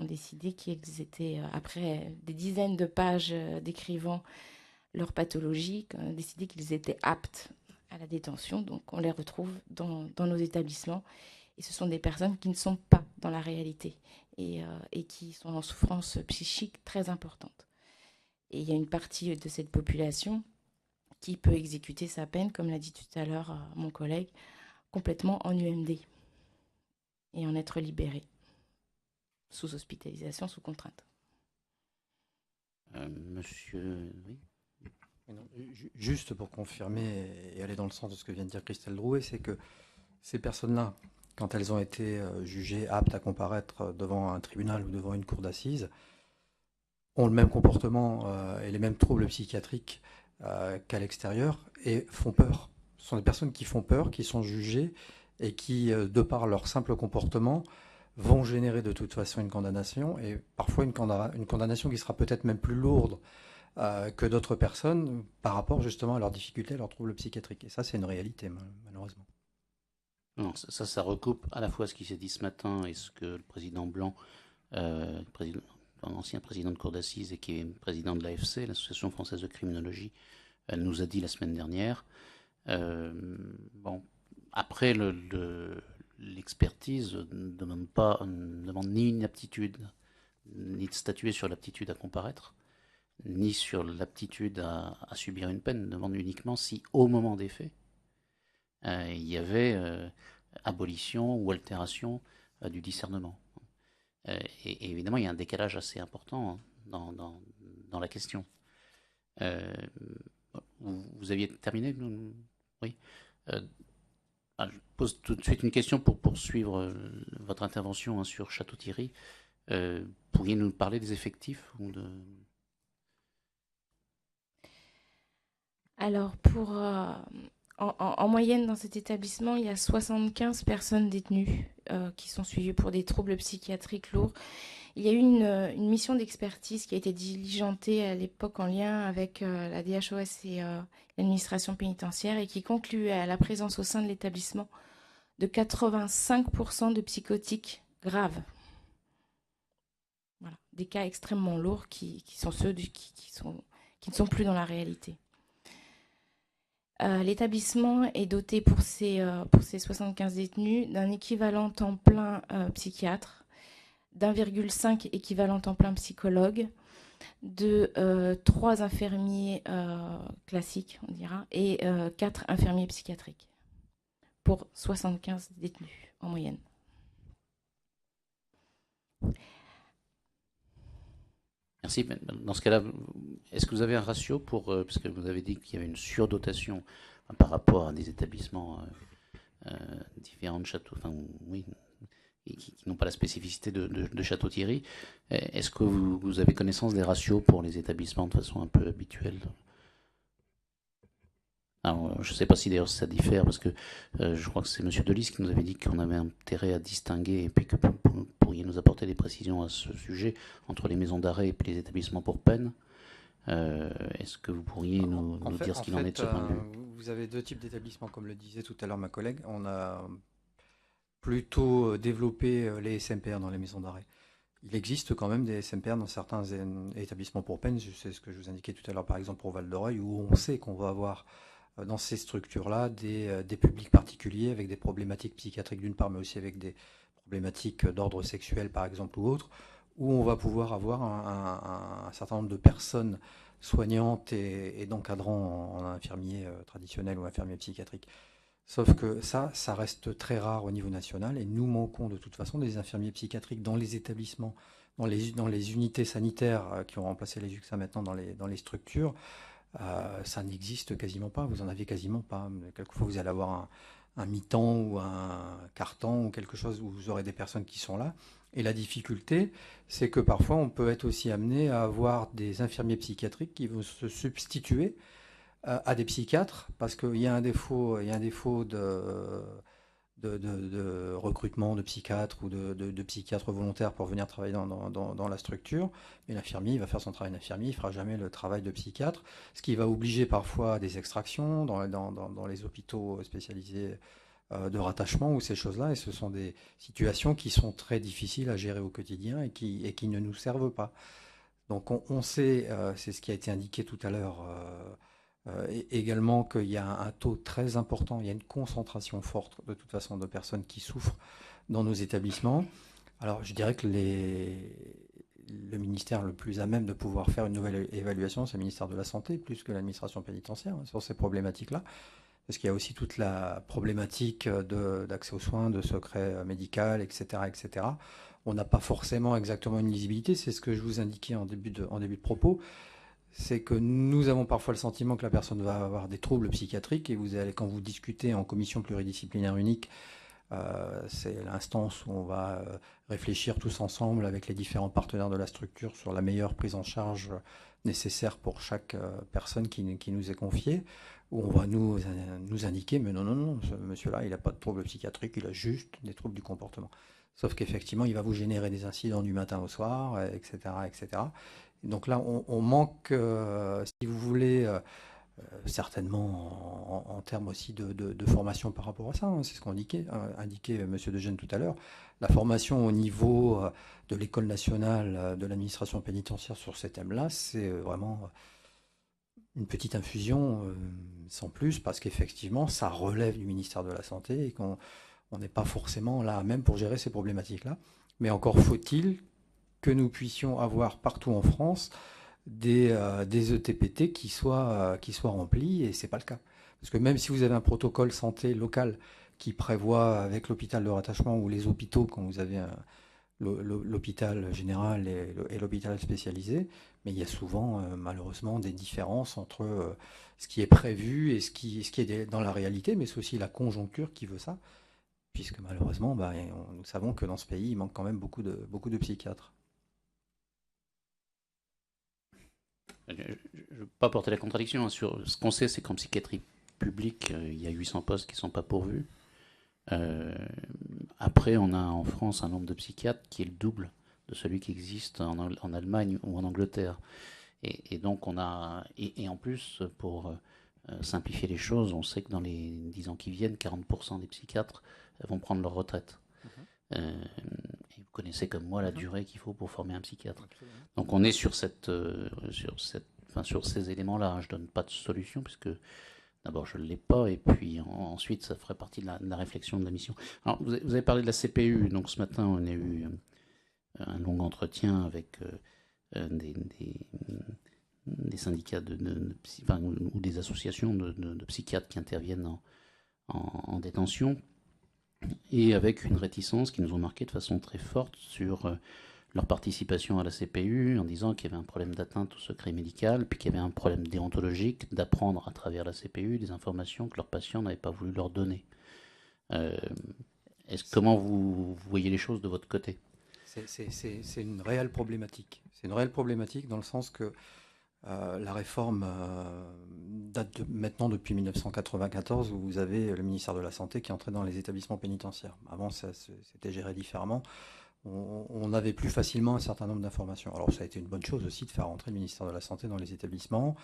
décidé qu'ils étaient, après des dizaines de pages décrivant leur pathologie, ont décidé qu'ils étaient aptes à la détention. Donc on les retrouve dans nos établissements. Et ce sont des personnes qui ne sont pas dans la réalité et qui sont en souffrance psychique très importante. Et il y a une partie de cette population qui peut exécuter sa peine, comme l'a dit tout à l'heure mon collègue, complètement en UMD et en être libéré, sous hospitalisation, sous contrainte. Monsieur, oui. Juste pour confirmer et aller dans le sens de ce que vient de dire Christelle Drouet, c'est que ces personnes-là, quand elles ont été jugées aptes à comparaître devant un tribunal ou devant une cour d'assises, ont le même comportement et les mêmes troubles psychiatriques qu'à l'extérieur et font peur. Ce sont des personnes qui font peur, qui sont jugées et qui, de par leur simple comportement, vont générer de toute façon une condamnation et parfois une condamnation qui sera peut-être même plus lourde que d'autres personnes par rapport justement à leurs difficultés, à leurs troubles psychiatriques. Et ça, c'est une réalité, malheureusement. Non, ça recoupe à la fois ce qui s'est dit ce matin et ce que le président Blanc, ancien président de cour d'assises et qui est président de l'AFC, l'Association française de criminologie, nous a dit la semaine dernière. Bon, après, l'expertise ne demande ni une aptitude, ni de statuer sur l'aptitude à comparaître, ni sur l'aptitude à subir une peine, demande uniquement si, au moment des faits, il y avait abolition ou altération du discernement. Et évidemment, il y a un décalage assez important dans la question. Vous aviez terminé? Oui. Je pose tout de suite une question pour poursuivre votre intervention sur Château-Thierry. Pourriez-vous nous parler des effectifs ou de... Alors, en moyenne, dans cet établissement, il y a 75 personnes détenues qui sont suivies pour des troubles psychiatriques lourds. Il y a eu une mission d'expertise qui a été diligentée à l'époque en lien avec la DHOS et l'administration pénitentiaire et qui concluait à la présence au sein de l'établissement de 85% de psychotiques graves. Voilà. Des cas extrêmement lourds qui sont ceux qui ne sont plus dans la réalité. L'établissement est doté pour ces 75 détenus d'un équivalent temps plein psychiatre, d'1,5 équivalent temps plein psychologue, de 3 infirmiers classiques, on dira, et 4 infirmiers psychiatriques, pour 75 détenus en moyenne. Merci. Dans ce cas-là, est-ce que vous avez un ratio pour, parce que vous avez dit qu'il y avait une surdotation par rapport à des établissements différents de Château, enfin oui, qui n'ont pas la spécificité de Château-Thierry. Est-ce que vous avez connaissance des ratios pour les établissements de façon un peu habituelle? Alors, je ne sais pas si d'ailleurs ça diffère, parce que je crois que c'est M. Delis qui nous avait dit qu'on avait intérêt à distinguer, et puis que vous pourriez nous apporter des précisions à ce sujet, entre les maisons d'arrêt et puis les établissements pour peine. Est-ce que vous pourriez nous dire ce qu'il en est de ce point de vue? Vous avez 2 types d'établissements, comme le disait tout à l'heure ma collègue. On a plutôt développé les SMPR dans les maisons d'arrêt. Il existe quand même des SMPR dans certains établissements pour peine. C'est ce que je vous indiquais tout à l'heure, par exemple pour Val-d'Oreuil, où on sait qu'on va avoir dans ces structures-là des publics particuliers avec des problématiques psychiatriques d'une part, mais aussi avec des problématiques d'ordre sexuel par exemple ou autre, où on va pouvoir avoir un certain nombre de personnes soignantes et d'encadrants en infirmier traditionnel ou infirmier psychiatrique. Sauf que ça reste très rare au niveau national et nous manquons de toute façon des infirmiers psychiatriques dans les établissements, dans les unités sanitaires qui ont remplacé les UXA maintenant dans les structures. Ça n'existe quasiment pas, vous en avez quasiment pas. Quelquefois vous allez avoir un mi-temps ou un quart-temps ou quelque chose où vous aurez des personnes qui sont là. Et la difficulté, c'est que parfois on peut être aussi amené à avoir des infirmiers psychiatriques qui vont se substituer à des psychiatres parce qu'il y a un défaut de recrutement de psychiatres ou de psychiatres volontaires pour venir travailler dans la structure. Mais l'infirmier, il va faire son travail d'infirmier, il ne fera jamais le travail de psychiatre, ce qui va obliger parfois des extractions dans les hôpitaux spécialisés de rattachement ou ces choses-là. Et ce sont des situations qui sont très difficiles à gérer au quotidien et qui ne nous servent pas. Donc on sait, c'est ce qui a été indiqué tout à l'heure, également qu'il y a un taux très important, il y a une concentration forte de toute façon de personnes qui souffrent dans nos établissements. Alors je dirais que le ministère le plus à même de pouvoir faire une nouvelle évaluation, c'est le ministère de la Santé, plus que l'administration pénitentiaire, sur ces problématiques-là. Parce qu'il y a aussi toute la problématique d'accès aux soins, de secret médical, etc., etc. On n'a pas forcément exactement une lisibilité, c'est ce que je vous indiquais en début de propos. C'est que nous avons parfois le sentiment que la personne va avoir des troubles psychiatriques et quand vous discutez en commission pluridisciplinaire unique, c'est l'instance où on va réfléchir tous ensemble avec les différents partenaires de la structure sur la meilleure prise en charge nécessaire pour chaque personne qui nous est confiée, où on va nous indiquer, mais non, ce monsieur-là, il n'a pas de troubles psychiatriques, il a juste des troubles du comportement. Sauf qu'effectivement, il va vous générer des incidents du matin au soir, etc., etc. Donc là, on manque, si vous voulez, certainement en termes aussi de formation par rapport à ça. C'est ce qu'indiquait M. Degene tout à l'heure. La formation au niveau de l'École nationale de l'administration pénitentiaire sur ces thèmes-là, c'est vraiment une petite infusion sans plus, parce qu'effectivement, ça relève du ministère de la Santé et qu'on n'est pas forcément là même pour gérer ces problématiques-là. Mais encore faut-il que nous puissions avoir partout en France des ETPT qui soient remplis, et c'est pas le cas. Parce que même si vous avez un protocole santé local qui prévoit avec l'hôpital de rattachement ou les hôpitaux, quand vous avez l'hôpital général et l'hôpital spécialisé, mais il y a souvent malheureusement des différences entre ce qui est prévu et ce qui est dans la réalité, mais c'est aussi la conjoncture qui veut ça, puisque malheureusement, nous savons que dans ce pays, il manque quand même beaucoup de psychiatres. Je ne veux pas porter la contradiction. Sur ce qu'on sait, c'est qu'en psychiatrie publique, il y a 800 postes qui ne sont pas pourvus. Après, on a en France un nombre de psychiatres qui est le double de celui qui existe en Allemagne ou en Angleterre. Et donc, et en plus, pour simplifier les choses, on sait que dans les 10 ans qui viennent, 40% des psychiatres vont prendre leur retraite. Et vous connaissez comme moi la durée qu'il faut pour former un psychiatre. Absolument. Donc on est sur ces éléments-là. Je donne pas de solution puisque d'abord je ne l'ai pas et puis ensuite ça ferait partie de la réflexion de la mission. Alors vous avez parlé de la CPU. Donc ce matin on a eu un long entretien avec des syndicats ou des associations de psychiatres qui interviennent en détention, et avec une réticence qui nous ont marqué de façon très forte sur leur participation à la CPU, en disant qu'il y avait un problème d'atteinte au secret médical, puis qu'il y avait un problème déontologique d'apprendre à travers la CPU des informations que leurs patients n'avaient pas voulu leur donner. Comment vous voyez les choses de votre côté ? C'est une réelle problématique. C'est une réelle problématique dans le sens que la réforme date maintenant depuis 1994, où vous avez le ministère de la Santé qui est entré dans les établissements pénitentiaires. Avant, c'était géré différemment. On avait plus facilement un certain nombre d'informations. Alors ça a été une bonne chose aussi de faire rentrer le ministère de la Santé dans les établissements.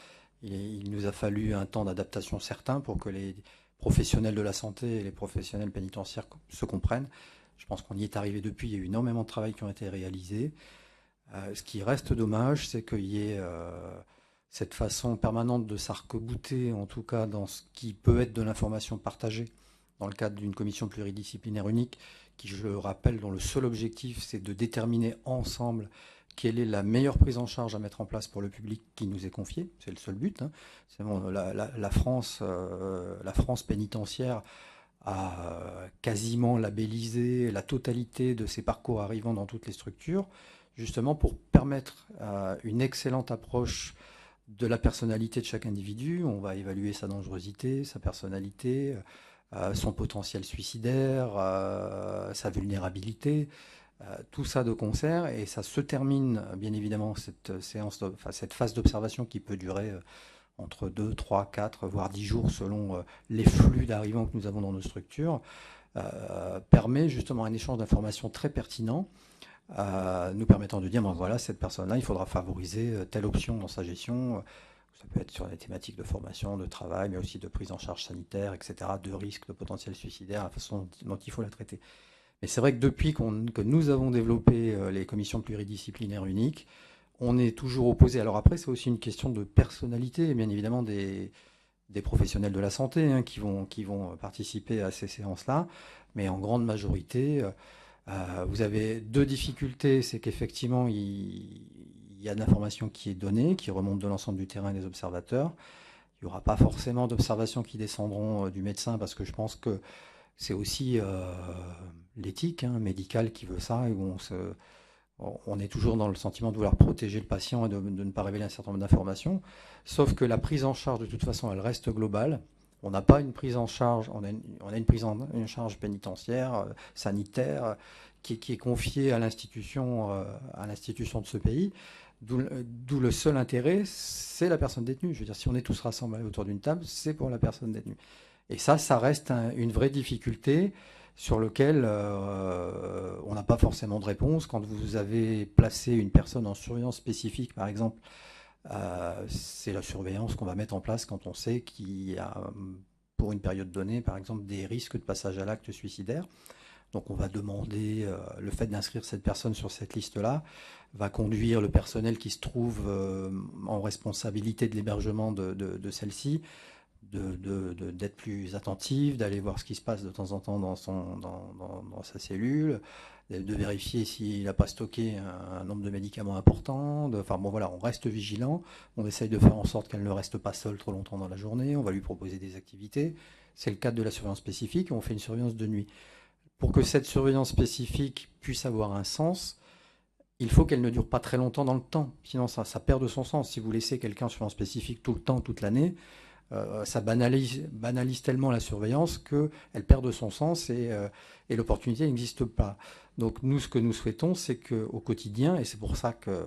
Il nous a fallu un temps d'adaptation certain pour que les professionnels de la santé et les professionnels pénitentiaires se comprennent. Je pense qu'on y est arrivé depuis. Il y a eu énormément de travail qui ont été réalisés. Ce qui reste dommage, c'est qu'il y ait cette façon permanente de s'arc-bouter, en tout cas dans ce qui peut être de l'information partagée, dans le cadre d'une commission pluridisciplinaire unique, qui, je le rappelle, dont le seul objectif, c'est de déterminer ensemble quelle est la meilleure prise en charge à mettre en place pour le public qui nous est confié. C'est le seul but. C'est bon, la France pénitentiaire a quasiment labellisé la totalité de ses parcours arrivant dans toutes les structures, justement pour permettre une excellente approche de la personnalité de chaque individu. On va évaluer sa dangerosité, sa personnalité, son potentiel suicidaire, sa vulnérabilité, tout ça de concert, et ça se termine, bien évidemment, cette phase d'observation qui peut durer entre 2, 3, 4, voire 10 jours selon les flux d'arrivants que nous avons dans nos structures, permet justement un échange d'informations très pertinent, nous permettant de dire, ben voilà, cette personne-là, il faudra favoriser telle option dans sa gestion. Ça peut être sur les thématiques de formation, de travail, mais aussi de prise en charge sanitaire, etc., de risque, de potentiel suicidaire, la façon dont il faut la traiter. Mais c'est vrai que depuis que nous avons développé les commissions pluridisciplinaires uniques, on est toujours opposé. Alors après, c'est aussi une question de personnalité, bien évidemment, des professionnels de la santé qui vont participer à ces séances-là. Mais en grande majorité, vous avez deux difficultés. C'est qu'effectivement, il y a de l'information qui est donnée, qui remonte de l'ensemble du terrain et des observateurs. Il n'y aura pas forcément d'observations qui descendront du médecin, parce que je pense que c'est aussi l'éthique médicale qui veut ça, et où on est toujours dans le sentiment de vouloir protéger le patient et de ne pas révéler un certain nombre d'informations. Sauf que la prise en charge, de toute façon, elle reste globale. On n'a pas une prise en charge, on a une prise en charge pénitentiaire, sanitaire, qui est confiée à l'institution de ce pays. D'où le seul intérêt, c'est la personne détenue. Je veux dire, si on est tous rassemblés autour d'une table, c'est pour la personne détenue. Et ça reste une vraie difficulté sur lequel on n'a pas forcément de réponse. Quand vous avez placé une personne en surveillance spécifique, par exemple, c'est la surveillance qu'on va mettre en place quand on sait qu'il y a, pour une période donnée, par exemple, des risques de passage à l'acte suicidaire. Donc on va demander, le fait d'inscrire cette personne sur cette liste-là va conduire le personnel qui se trouve en responsabilité de l'hébergement de celle-ci d'être plus attentif, d'aller voir ce qui se passe de temps en temps dans sa cellule, de vérifier s'il n'a pas stocké un nombre de médicaments important. Enfin bon voilà, on reste vigilant, on essaye de faire en sorte qu'elle ne reste pas seule trop longtemps dans la journée, on va lui proposer des activités. C'est le cadre de la surveillance spécifique, on fait une surveillance de nuit. Pour que cette surveillance spécifique puisse avoir un sens, il faut qu'elle ne dure pas très longtemps dans le temps, sinon ça perd de son sens. Si vous laissez quelqu'un sur un spécifique tout le temps, toute l'année, ça banalise tellement la surveillance qu'elle perd de son sens et l'opportunité n'existe pas. Donc nous, ce que nous souhaitons, c'est qu'au quotidien, et c'est pour ça que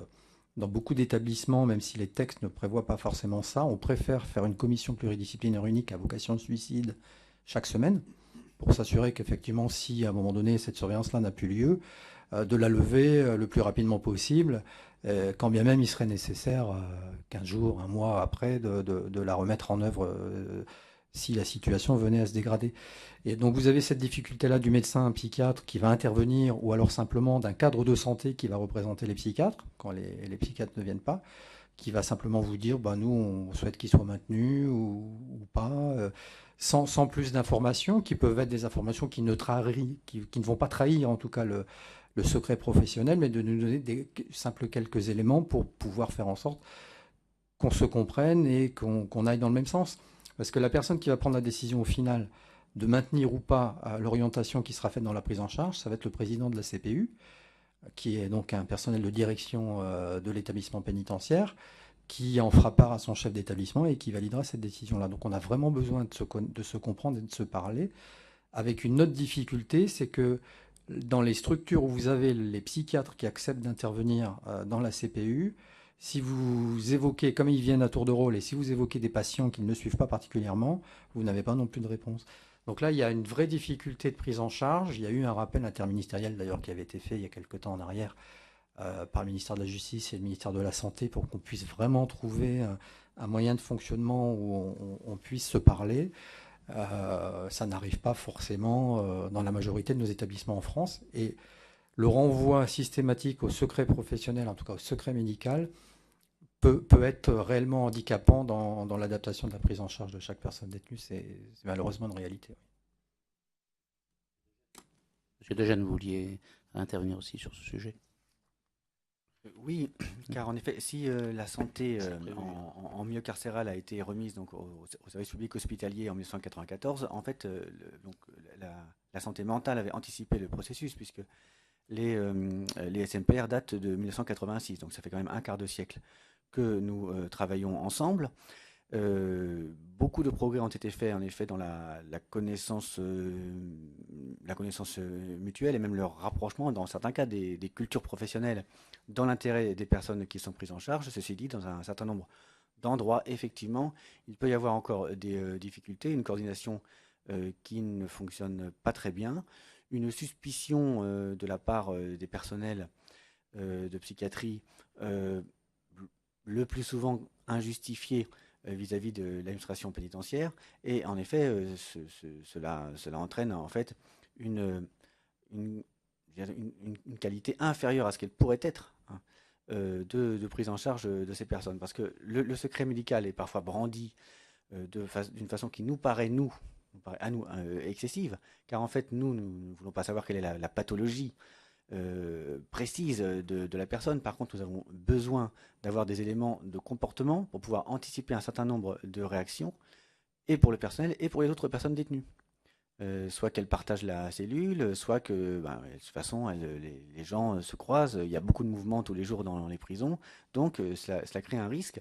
dans beaucoup d'établissements, même si les textes ne prévoient pas forcément ça, on préfère faire une commission pluridisciplinaire unique à vocation de suicide chaque semaine, pour s'assurer qu'effectivement, si à un moment donné, cette surveillance-là n'a plus lieu, de la lever le plus rapidement possible, quand bien même il serait nécessaire 15 jours, un mois après, de la remettre en œuvre si la situation venait à se dégrader. Et donc vous avez cette difficulté-là du médecin, un psychiatre qui va intervenir, ou alors simplement d'un cadre de santé qui va représenter les psychiatres, quand les psychiatres ne viennent pas, qui va simplement vous dire, nous, on souhaite qu'ils soient maintenus ou pas, sans plus d'informations, qui peuvent être des informations qui ne vont pas trahir, en tout cas, le secret professionnel, mais de nous donner des simples quelques éléments pour pouvoir faire en sorte qu'on se comprenne et qu'on aille dans le même sens. Parce que la personne qui va prendre la décision au final de maintenir ou pas l'orientation qui sera faite dans la prise en charge, ça va être le président de la CPU, qui est donc un personnel de direction de l'établissement pénitentiaire, qui en fera part à son chef d'établissement et qui validera cette décision-là. Donc on a vraiment besoin de se comprendre et de se parler, avec une autre difficulté, c'est que dans les structures où vous avez les psychiatres qui acceptent d'intervenir dans la CPU, si vous évoquez, comme ils viennent à tour de rôle, et si vous évoquez des patients qui ne suivent pas particulièrement, vous n'avez pas non plus de réponse. Donc là, il y a une vraie difficulté de prise en charge. Il y a eu un rappel interministériel, d'ailleurs, qui avait été fait il y a quelque temps en arrière par le ministère de la Justice et le ministère de la Santé pour qu'on puisse vraiment trouver un moyen de fonctionnement où on puisse se parler. Ça n'arrive pas forcément dans la majorité de nos établissements en France. Et le renvoi systématique au secret professionnel, en tout cas au secret médical, peut être réellement handicapant dans l'adaptation de la prise en charge de chaque personne détenue. C'est malheureusement une réalité. Monsieur Dejeune, vous vouliez intervenir aussi sur ce sujet? Oui, car en effet, si la santé en milieu carcéral a été remise donc, au service public hospitalier en 1994, en fait, la santé mentale avait anticipé le processus, puisque les SMPR datent de 1986, donc ça fait quand même un quart de siècle que nous travaillons ensemble. Beaucoup de progrès ont été faits en effet dans la connaissance mutuelle et même leur rapprochement, dans certains cas, des cultures professionnelles dans l'intérêt des personnes qui sont prises en charge. Ceci dit, dans un certain nombre d'endroits, effectivement, il peut y avoir encore des difficultés, une coordination qui ne fonctionne pas très bien, une suspicion de la part des personnels de psychiatrie, le plus souvent injustifiée vis-à-vis de l'administration pénitentiaire, et en effet, cela entraîne en fait une, une, une qualité inférieure à ce qu'elle pourrait être, hein, de prise en charge de ces personnes. Parce que le secret médical est parfois brandi d'une façon qui nous paraît, à nous excessive, car en fait, nous ne voulons pas savoir quelle est la pathologie précise de la personne. Par contre, nous avons besoin d'avoir des éléments de comportement pour pouvoir anticiper un certain nombre de réactions, et pour le personnel et pour les autres personnes détenues. Soit qu'elles partagent la cellule, soit que de toute façon les gens se croisent. Il y a beaucoup de mouvements tous les jours dans les prisons, donc cela crée un risque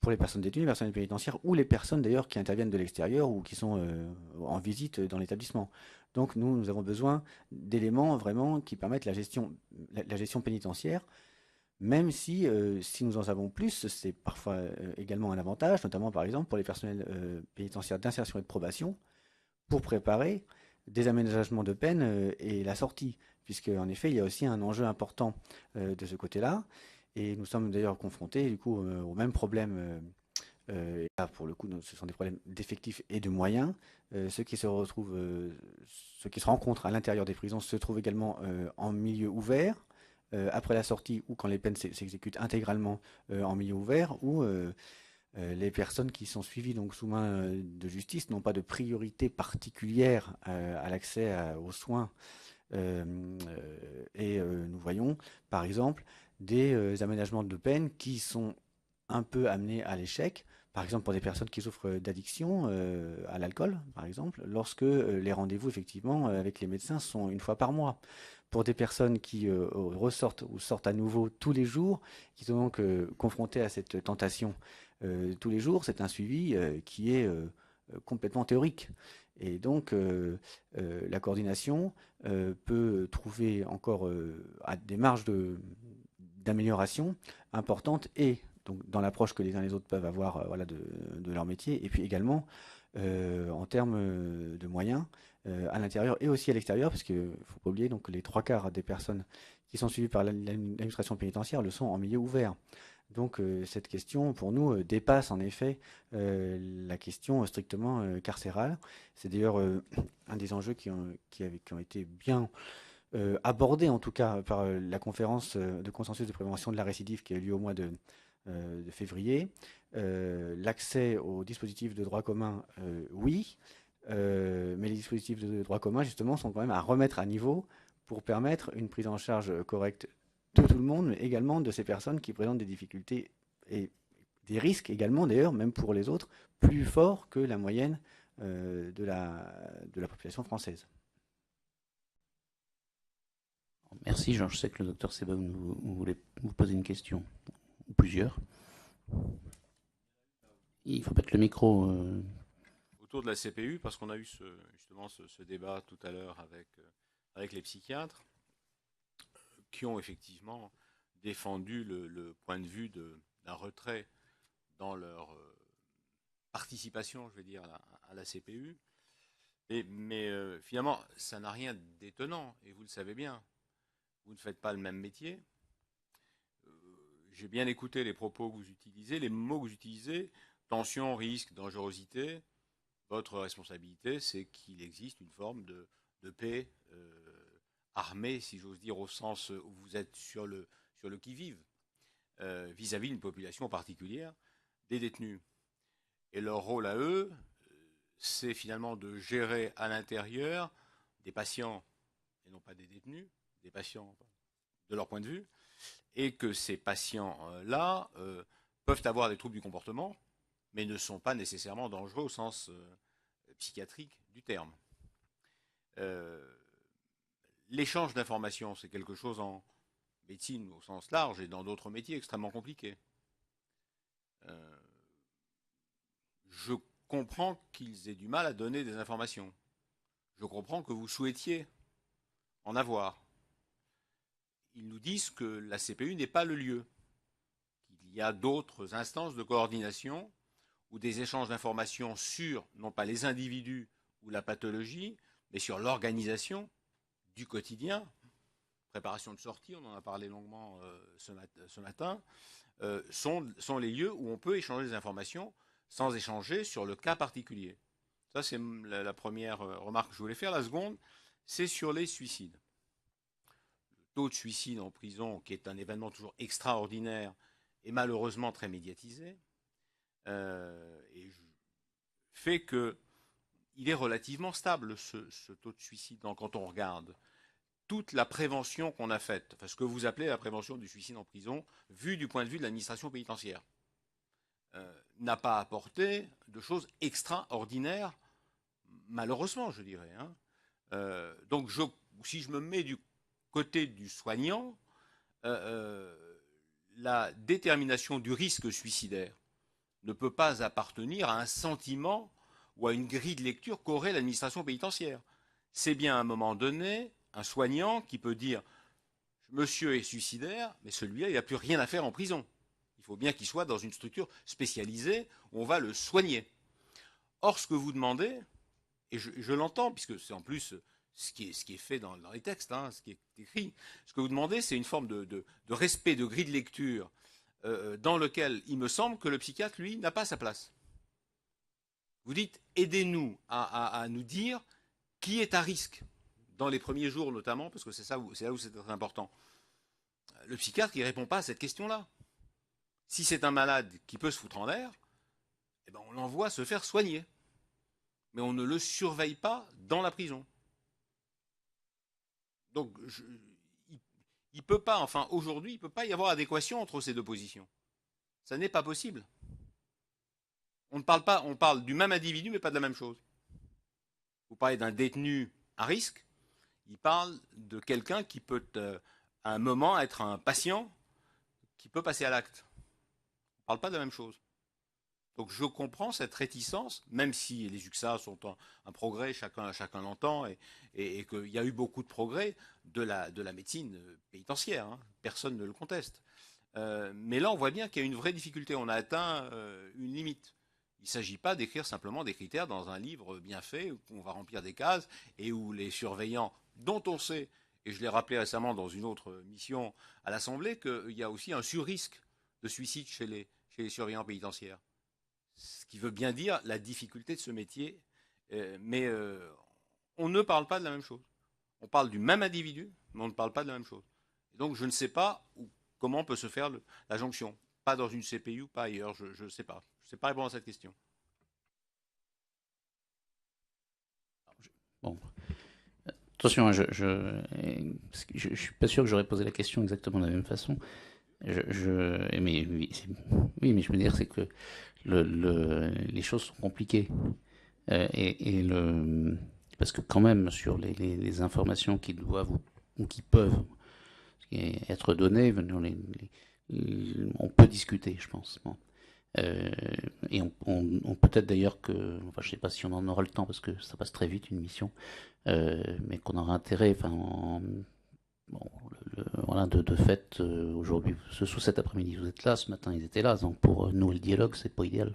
pour les personnes détenues, les personnes pénitentiaires, ou les personnes d'ailleurs qui interviennent de l'extérieur ou qui sont en visite dans l'établissement. Donc nous avons besoin d'éléments vraiment qui permettent la gestion pénitentiaire, même si nous en savons plus, c'est parfois également un avantage, notamment par exemple pour les personnels pénitentiaires d'insertion et de probation, pour préparer des aménagements de peine et la sortie, puisque en effet il y a aussi un enjeu important de ce côté-là, et nous sommes d'ailleurs confrontés du coup au même problème. Et là, pour le coup, ce sont des problèmes d'effectifs et de moyens. Ceux qui se rencontrent à l'intérieur des prisons se trouvent également en milieu ouvert, après la sortie ou quand les peines s'exécutent intégralement en milieu ouvert, ou les personnes qui sont suivies donc sous main de justice n'ont pas de priorité particulière à l'accès aux soins. Et nous voyons, par exemple, des aménagements de peine qui sont un peu amenés à l'échec. Par exemple, pour des personnes qui souffrent d'addiction à l'alcool, par exemple, lorsque les rendez-vous, effectivement, avec les médecins sont une fois par mois. Pour des personnes qui ressortent ou sortent à nouveau tous les jours, qui sont donc confrontées à cette tentation tous les jours, c'est un suivi qui est complètement théorique. Et donc, la coordination peut trouver encore à des marges d'amélioration importantes, et donc dans l'approche que les uns et les autres peuvent avoir de leur métier, et puis également en termes de moyens à l'intérieur et aussi à l'extérieur, parce qu'il ne faut pas oublier donc, que les 3/4 des personnes qui sont suivies par l'administration pénitentiaire le sont en milieu ouvert. Donc cette question, pour nous, dépasse en effet la question strictement carcérale. C'est d'ailleurs un des enjeux qui ont été bien abordés, en tout cas, par la conférence de consensus de prévention de la récidive qui a eu lieu au mois de février. L'accès aux dispositifs de droit commun, oui, mais les dispositifs de droit commun, justement, sont quand même à remettre à niveau pour permettre une prise en charge correcte de tout le monde, mais également de ces personnes qui présentent des difficultés et des risques également, d'ailleurs, même pour les autres, plus forts que la moyenne de la population française. Merci, Georges. Je sais que le docteur Sebaoun vous voulez vous poser une question, ou plusieurs. Il faut mettre le micro. Autour de la CPU, parce qu'on a eu justement ce débat tout à l'heure avec les psychiatres, qui ont effectivement défendu le point de vue d'un retrait dans leur participation, je vais dire, à la CPU. Mais finalement, ça n'a rien d'étonnant, et vous le savez bien. Vous ne faites pas le même métier. J'ai bien écouté les propos que vous utilisez, les mots que vous utilisez, tension, risque, dangerosité. Votre responsabilité, c'est qu'il existe une forme de paix armée, si j'ose dire, au sens où vous êtes sur le qui-vive, vis-à-vis d'une population particulière, des détenus. Et leur rôle à eux, c'est finalement de gérer à l'intérieur des patients, et non pas des détenus, des patients de leur point de vue, et que ces patients-là peuvent avoir des troubles du comportement, mais ne sont pas nécessairement dangereux au sens psychiatrique du terme. L'échange d'informations, c'est quelque chose en médecine au sens large et dans d'autres métiers extrêmement compliqué. Je comprends qu'ils aient du mal à donner des informations. Je comprends que vous souhaitiez en avoir. Ils nous disent que la CPU n'est pas le lieu, qu'il y a d'autres instances de coordination ou des échanges d'informations sur, non pas les individus ou la pathologie, mais sur l'organisation du quotidien. Préparation de sortie, on en a parlé longuement ce matin, sont les lieux où on peut échanger des informations sans échanger sur le cas particulier. Ça, c'est la première remarque que je voulais faire. La seconde, c'est sur les suicides. Le taux de suicide en prison, qui est un événement toujours extraordinaire, est malheureusement très médiatisé, et fait qu'il est relativement stable, ce taux de suicide, quand on regarde toute la prévention qu'on a faite, enfin, ce que vous appelez la prévention du suicide en prison, vu du point de vue de l'administration pénitentiaire, n'a pas apporté de choses extraordinaires, malheureusement, je dirais. Donc, si je me mets du côté du soignant, la détermination du risque suicidaire ne peut pas appartenir à un sentiment ou à une grille de lecture qu'aurait l'administration pénitentiaire. C'est bien à un moment donné un soignant qui peut dire « Monsieur est suicidaire, mais celui-là, il n'a plus rien à faire en prison. Il faut bien qu'il soit dans une structure spécialisée où on va le soigner. » Or, ce que vous demandez, et je l'entends, puisque c'est en plus ce qui est fait dans les textes, ce qui est écrit, ce que vous demandez, c'est une forme de respect, de grille de lecture, dans lequel il me semble que le psychiatre, lui, n'a pas sa place. Vous dites, aidez-nous à nous dire qui est à risque, dans les premiers jours notamment, parce que c'est là où c'est très important. Le psychiatre, il ne répond pas à cette question-là. Si c'est un malade qui peut se foutre en l'air, eh ben on l'envoie se faire soigner. Mais on ne le surveille pas dans la prison. Donc, il peut pas, enfin aujourd'hui, il ne peut pas y avoir adéquation entre ces deux positions. Ça n'est pas possible. On parle du même individu, mais pas de la même chose. Vous parlez d'un détenu à risque, il parle de quelqu'un qui peut, à un moment, être un patient qui peut passer à l'acte. On ne parle pas de la même chose. Donc je comprends cette réticence, même si les UXA sont un progrès, chacun l'entend, et qu'il y a eu beaucoup de progrès de la médecine pénitentiaire, personne ne le conteste. Mais là, on voit bien qu'il y a une vraie difficulté, on a atteint une limite. Il ne s'agit pas d'écrire simplement des critères dans un livre bien fait, où on va remplir des cases, et où les surveillants, dont on sait, et je l'ai rappelé récemment dans une autre mission à l'Assemblée, qu'il y a aussi un sur-risque de suicide chez les surveillants pénitentiaires. Ce qui veut bien dire la difficulté de ce métier, mais on ne parle pas de la même chose. On parle du même individu, mais on ne parle pas de la même chose. Et donc je ne sais pas comment peut se faire la jonction. Pas dans une CPI ou pas ailleurs, je ne sais pas. Je ne sais pas répondre à cette question. Bon. Attention, je ne suis pas sûr que j'aurais posé la question exactement de la même façon. Mais oui, mais je veux dire, c'est que les choses sont compliquées. Parce que quand même, sur les informations qui doivent ou qui peuvent être données, on peut discuter, je pense. Bon. Et on peut-être d'ailleurs que, enfin, je sais pas si on en aura le temps parce que ça passe très vite une mission, mais qu'on aura intérêt, enfin, voilà, de fait, aujourd'hui, sous cet après-midi, vous êtes là, ce matin, ils étaient là, donc pour nous, le dialogue, c'est pas idéal.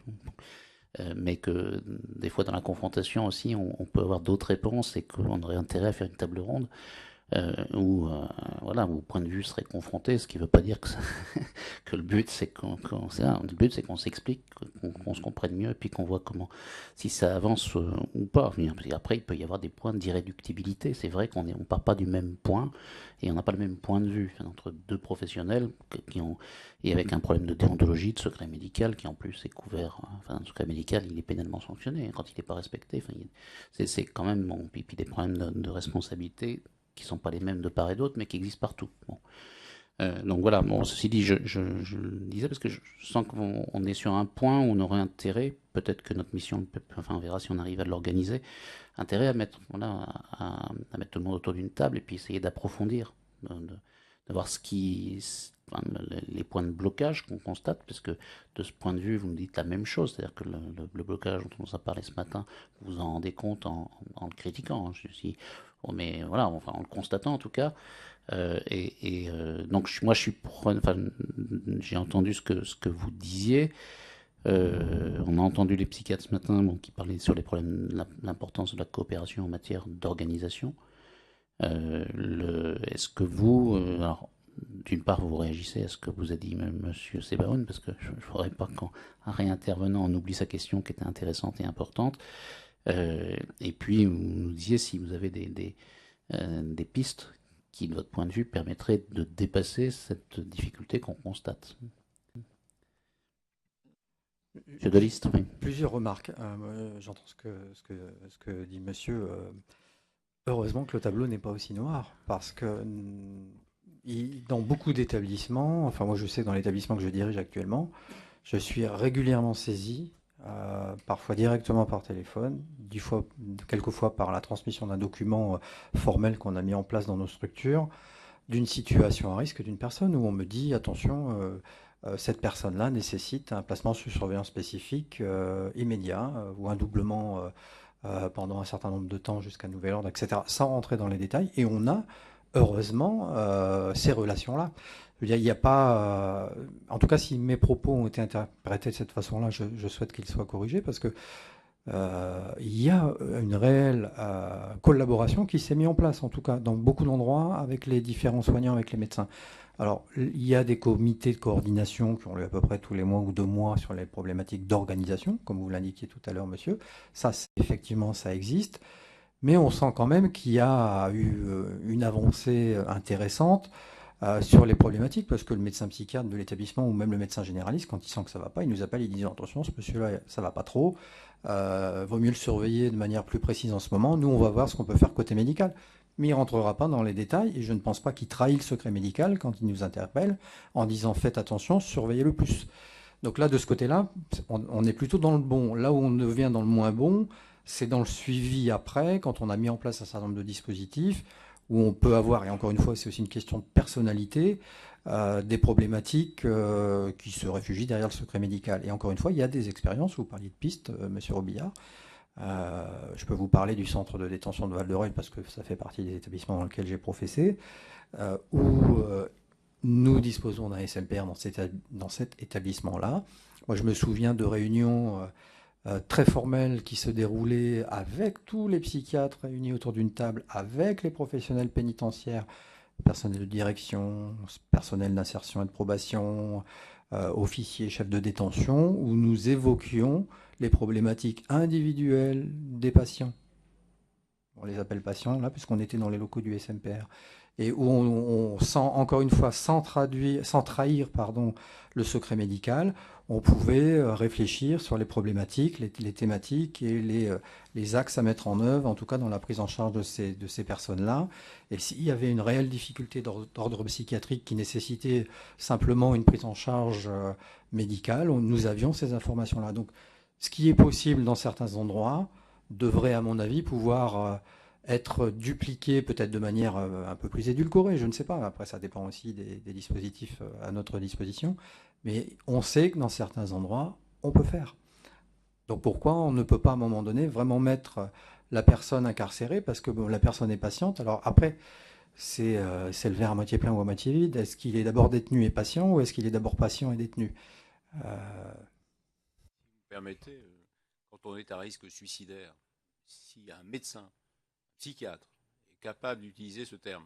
Mais que des fois, dans la confrontation aussi, on peut avoir d'autres réponses et qu'on aurait intérêt à faire une table ronde où vos points de vue seraient confrontés, ce qui ne veut pas dire que le but c'est qu'on s'explique, qu'on se comprenne mieux et puis qu'on voit comment, si ça avance ou pas. Après, il peut y avoir des points d'irréductibilité. C'est vrai qu'on ne part pas du même point et on n'a pas le même point de vue entre deux professionnels et avec un problème de déontologie, de secret médical qui en plus est couvert. Enfin, le secret médical, il est pénalement sanctionné quand il n'est pas respecté. C'est quand même bon. Puis des problèmes de responsabilité qui ne sont pas les mêmes de part et d'autre, mais qui existent partout. Bon. Donc voilà, bon, ceci dit, je le disais parce que je sens qu'on est sur un point où on aurait intérêt, peut-être que notre mission, enfin on verra si on arrive à l'organiser, intérêt à mettre, à mettre tout le monde autour d'une table et puis essayer d'approfondir, de voir les points de blocage qu'on constate, parce que de ce point de vue, vous me dites la même chose, c'est-à-dire que le blocage dont on a parlé ce matin, vous vous en rendez compte en le critiquant. Mais voilà, enfin en le constatant en tout cas. Donc moi je suis j'ai entendu ce que vous disiez. On a entendu les psychiatres ce matin qui parlaient sur les problèmes, l'importance de la coopération en matière d'organisation. Est-ce que vous, alors, d'une part, vous réagissez à ce que vous a dit Monsieur Sebaoun, parce que je ne voudrais pas qu'en réintervenant, on oublie sa question qui était intéressante et importante. Et puis, vous nous disiez si vous avez des pistes qui, de votre point de vue, permettraient de dépasser cette difficulté qu'on constate. Monsieur Deliste, oui. Plusieurs remarques. J'entends ce que dit monsieur. Heureusement que le tableau n'est pas aussi noir, parce que dans beaucoup d'établissements, enfin moi je sais que dans l'établissement que je dirige actuellement, je suis régulièrement saisi, parfois directement par téléphone, quelquefois par la transmission d'un document formel qu'on a mis en place dans nos structures, d'une situation à risque d'une personne où on me dit attention, cette personne-là nécessite un placement sous surveillance spécifique immédiat ou un doublement pendant un certain nombre de temps jusqu'à nouvel ordre, etc., sans rentrer dans les détails. Et on a, heureusement, ces relations-là. Il n'y a pas... en tout cas, si mes propos ont été interprétés de cette façon-là, je souhaite qu'ils soient corrigés, parce que il y a une réelle collaboration qui s'est mise en place, en tout cas, dans beaucoup d'endroits, avec les différents soignants, avec les médecins. Alors, il y a des comités de coordination qui ont lieu à peu près tous les mois ou 2 mois sur les problématiques d'organisation, comme vous l'indiquiez tout à l'heure, monsieur. Ça, effectivement, ça existe. Mais on sent quand même qu'il y a eu une avancée intéressante sur les problématiques, parce que le médecin psychiatre de l'établissement ou même le médecin généraliste, quand il sent que ça ne va pas, il nous appelle, il dit attention, ce monsieur-là, ça ne va pas trop, vaut mieux le surveiller de manière plus précise en ce moment. Nous, on va voir ce qu'on peut faire côté médical. Mais il ne rentrera pas dans les détails, et je ne pense pas qu'il trahit le secret médical quand il nous interpelle en disant faites attention, surveillez-le plus. Donc là, de ce côté-là, on est plutôt dans le bon. Là où on devient dans le moins bon, c'est dans le suivi après, quand on a mis en place un certain nombre de dispositifs, où on peut avoir, et encore une fois, c'est aussi une question de personnalité, des problématiques qui se réfugient derrière le secret médical. Et encore une fois, il y a des expériences, vous parliez de pistes, monsieur Robillard. Je peux vous parler du centre de détention de Val-de-Reuil, parce que ça fait partie des établissements dans lesquels j'ai professé, où nous disposons d'un SMPR dans cet établissement-là. Moi, je me souviens de réunions très formelles qui se déroulaient avec tous les psychiatres réunis autour d'une table, avec les professionnels pénitentiaires, personnel de direction, personnel d'insertion et de probation, officiers, chefs de détention, où nous évoquions les problématiques individuelles des patients. On les appelle patients, là, puisqu'on était dans les locaux du SMPR. Et où on sent, encore une fois, sans trahir le secret médical, on pouvait réfléchir sur les problématiques, les thématiques et les axes à mettre en œuvre, en tout cas dans la prise en charge de ces personnes-là. Et s'il y avait une réelle difficulté d'ordre psychiatrique qui nécessitait simplement une prise en charge médicale, nous avions ces informations-là. Donc, ce qui est possible dans certains endroits devrait, à mon avis, pouvoir être dupliqué peut-être de manière un peu plus édulcorée, je ne sais pas. Après, ça dépend aussi des dispositifs à notre disposition. Mais on sait que dans certains endroits, on peut faire. Donc pourquoi on ne peut pas, à un moment donné, vraiment mettre la personne incarcérée, parce que la personne est patiente. Alors après, c'est le verre à moitié plein ou à moitié vide. Est-ce qu'il est d'abord détenu et patient, ou est-ce qu'il est d'abord patient et détenu Si vous permettez, quand on est à risque suicidaire, si un médecin, psychiatre, est capable d'utiliser ce terme,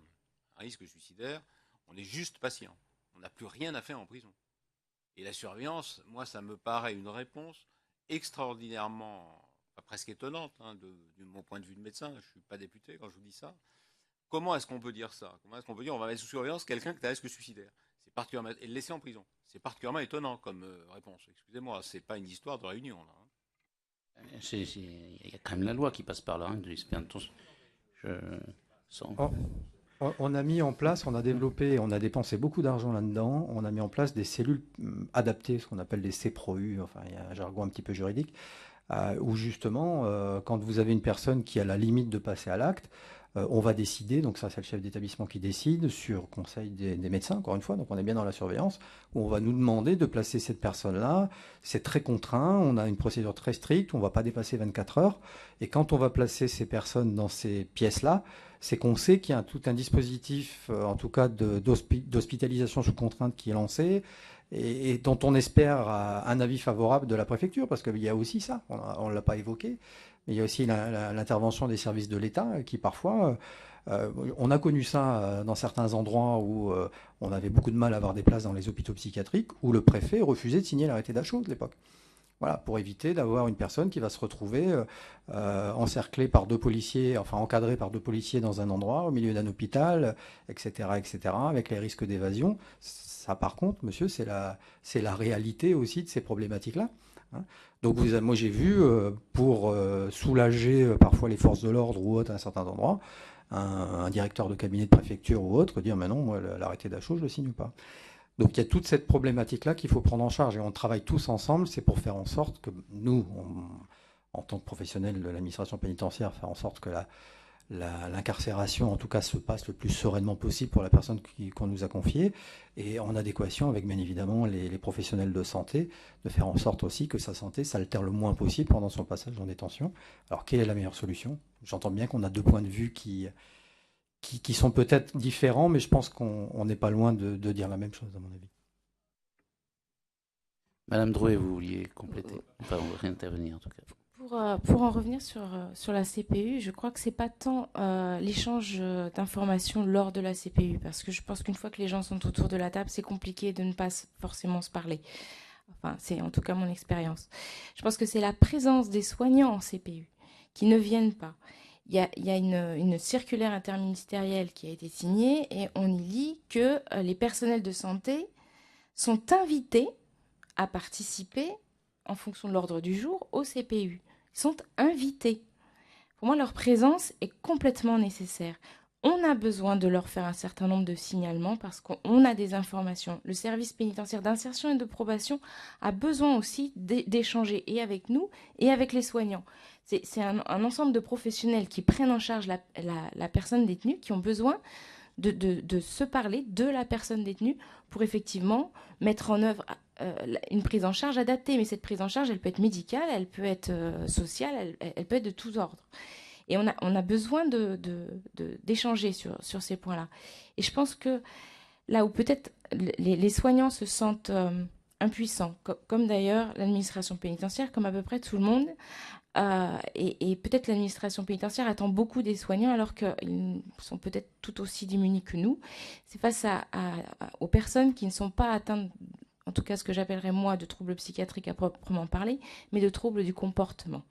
un risque suicidaire, on est juste patient. On n'a plus rien à faire en prison. Et la surveillance, moi, ça me paraît une réponse extraordinairement, presque étonnante, de mon point de vue de médecin. Je ne suis pas député quand je vous dis ça. Comment est-ce qu'on peut dire ça? Comment est-ce qu'on peut dire on va mettre sous surveillance quelqu'un qui est à risque suicidaire? C'est particulièrement, et le laisser en prison. C'est particulièrement étonnant comme réponse. Excusez-moi, c'est pas une histoire de réunion là. Il y a quand même la loi qui passe par là. On a mis en place, on a développé, on a dépensé beaucoup d'argent là-dedans. On a mis en place des cellules adaptées, ce qu'on appelle des CPROU, enfin il y a un jargon un petit peu juridique, où justement, quand vous avez une personne qui a la limite de passer à l'acte, on va décider, donc ça c'est le chef d'établissement qui décide, sur conseil des médecins, encore une fois, donc on est bien dans la surveillance, où on va nous demander de placer cette personne-là. C'est très contraint, on a une procédure très stricte, on ne va pas dépasser 24 heures, et quand on va placer ces personnes dans ces pièces-là, c'est qu'on sait qu'il y a tout un dispositif, en tout cas d'hospitalisation sous contrainte qui est lancé, et dont on espère un avis favorable de la préfecture, parce qu'il y a aussi ça, on ne l'a pas évoqué, mais il y a aussi l'intervention des services de l'État qui parfois, on a connu ça dans certains endroits où on avait beaucoup de mal à avoir des places dans les hôpitaux psychiatriques, où le préfet refusait de signer l'arrêté d'achat de l'époque. Voilà, pour éviter d'avoir une personne qui va se retrouver encerclée par 2 policiers, enfin encadrée par 2 policiers dans un endroit, au milieu d'un hôpital, etc., avec les risques d'évasion. Ça, par contre, monsieur, c'est la réalité aussi de ces problématiques-là. Hein. Donc, moi, j'ai vu, pour soulager parfois les forces de l'ordre ou autres à un certain endroit, un directeur de cabinet de préfecture ou autre dire, mais non, moi, l'arrêté d'achat, je ne le signe pas. Donc il y a toute cette problématique-là qu'il faut prendre en charge et on travaille tous ensemble, c'est pour faire en sorte que nous, en tant que professionnels de l'administration pénitentiaire, faire en sorte que l'incarcération en tout cas se passe le plus sereinement possible pour la personne qu'on nous a confiée et en adéquation avec bien évidemment les professionnels de santé, de faire en sorte aussi que sa santé s'altère le moins possible pendant son passage en détention. Alors quelle est la meilleure solution? J'entends bien qu'on a 2 points de vue qui sont peut-être différents, mais je pense qu'on n'est pas loin de dire la même chose, à mon avis. Madame Drouet, vous vouliez compléter, enfin réintervenir en tout cas. Pour en revenir sur la CPU, je crois que c'est pas tant l'échange d'informations lors de la CPU, parce que je pense qu'une fois que les gens sont autour de la table, c'est compliqué de ne pas forcément se parler. Enfin, c'est en tout cas mon expérience. Je pense que c'est la présence des soignants en CPU qui ne viennent pas. Il y a une circulaire interministérielle qui a été signée et on y lit que les personnels de santé sont invités à participer, en fonction de l'ordre du jour, au CPU. Ils sont invités. Pour moi, leur présence est complètement nécessaire. On a besoin de leur faire un certain nombre de signalements parce qu'on a des informations. Le service pénitentiaire d'insertion et de probation a besoin aussi d'échanger et avec nous et avec les soignants. C'est un ensemble de professionnels qui prennent en charge la personne détenue, qui ont besoin de se parler de la personne détenue pour effectivement mettre en œuvre une prise en charge adaptée. Mais cette prise en charge, elle peut être médicale, elle peut être sociale, elle peut être de tous ordres. Et on a besoin d'échanger sur ces points-là. Et je pense que là où peut-être les soignants se sentent impuissants, comme d'ailleurs l'administration pénitentiaire, comme à peu près tout le monde, et peut-être l'administration pénitentiaire attend beaucoup des soignants alors qu'ils sont peut-être tout aussi démunis que nous. C'est face aux personnes qui ne sont pas atteintes, en tout cas ce que j'appellerais moi de troubles psychiatriques à proprement parler, mais de troubles du comportement.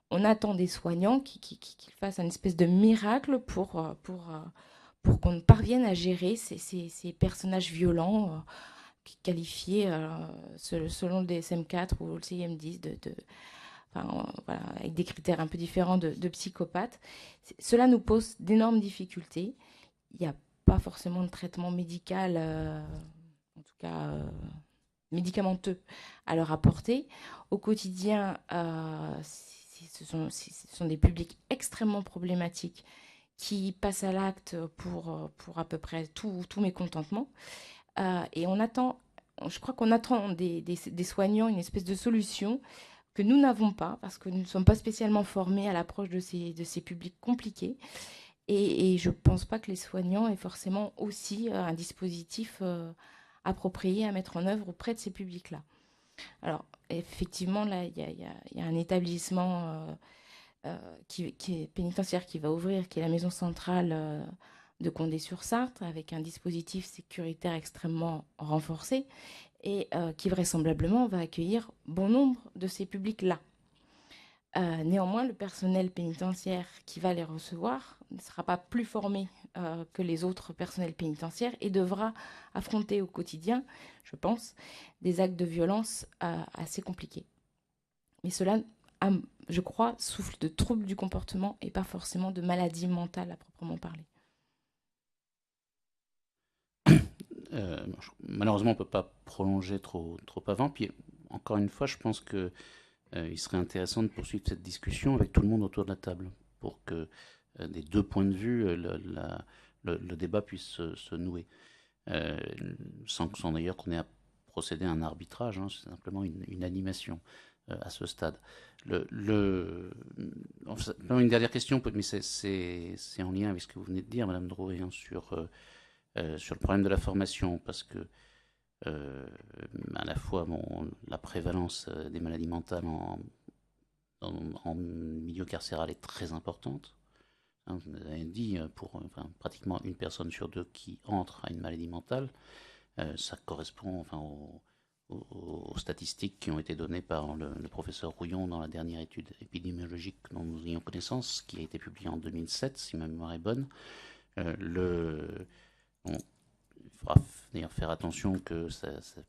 On attend des soignants qui fassent une espèce de miracle pour qu'on parvienne à gérer ces personnages violents qualifiés selon le DSM-4 ou le CIM-10 voilà, avec des critères un peu différents de psychopathes. Cela nous pose d'énormes difficultés. Il n'y a pas forcément de traitement médical, en tout cas médicamenteux, à leur apporter. Au quotidien, ce sont des publics extrêmement problématiques qui passent à l'acte pour à peu près tout mécontentement. Et je crois qu'on attend des soignants une espèce de solution que nous n'avons pas, parce que nous ne sommes pas spécialement formés à l'approche de ces publics compliqués. Et je ne pense pas que les soignants aient forcément aussi un dispositif approprié à mettre en œuvre auprès de ces publics-là. Alors, effectivement, là, il y a un établissement qui est pénitentiaire qui va ouvrir, qui est la maison centrale de Condé-sur-Sarthe, avec un dispositif sécuritaire extrêmement renforcé et qui vraisemblablement va accueillir bon nombre de ces publics-là. Néanmoins, le personnel pénitentiaire qui va les recevoir ne sera pas plus formé que les autres personnels pénitentiaires et devra affronter au quotidien, je pense, des actes de violence assez compliqués. Mais cela, je crois, souffle de troubles du comportement et pas forcément de maladie mentale à proprement parler. Malheureusement, on ne peut pas prolonger trop avant. Puis, encore une fois, je pense que il serait intéressant de poursuivre cette discussion avec tout le monde autour de la table pour que des 2 points de vue, le débat puisse se nouer. Sans d'ailleurs qu'on ait à procéder à un arbitrage, hein, c'est simplement une animation à ce stade. Une dernière question, mais c'est en lien avec ce que vous venez de dire, Madame Drouet, hein, sur le problème de la formation, parce que à la fois la prévalence des maladies mentales en milieu carcéral est très importante. Hein, vous avez dit, pratiquement une personne sur deux qui entre à une maladie mentale, ça correspond aux statistiques qui ont été données par le professeur Rouillon dans la dernière étude épidémiologique dont nous ayons connaissance, qui a été publiée en 2007, si ma mémoire est bonne. Il faudra d'ailleurs faire attention qu'il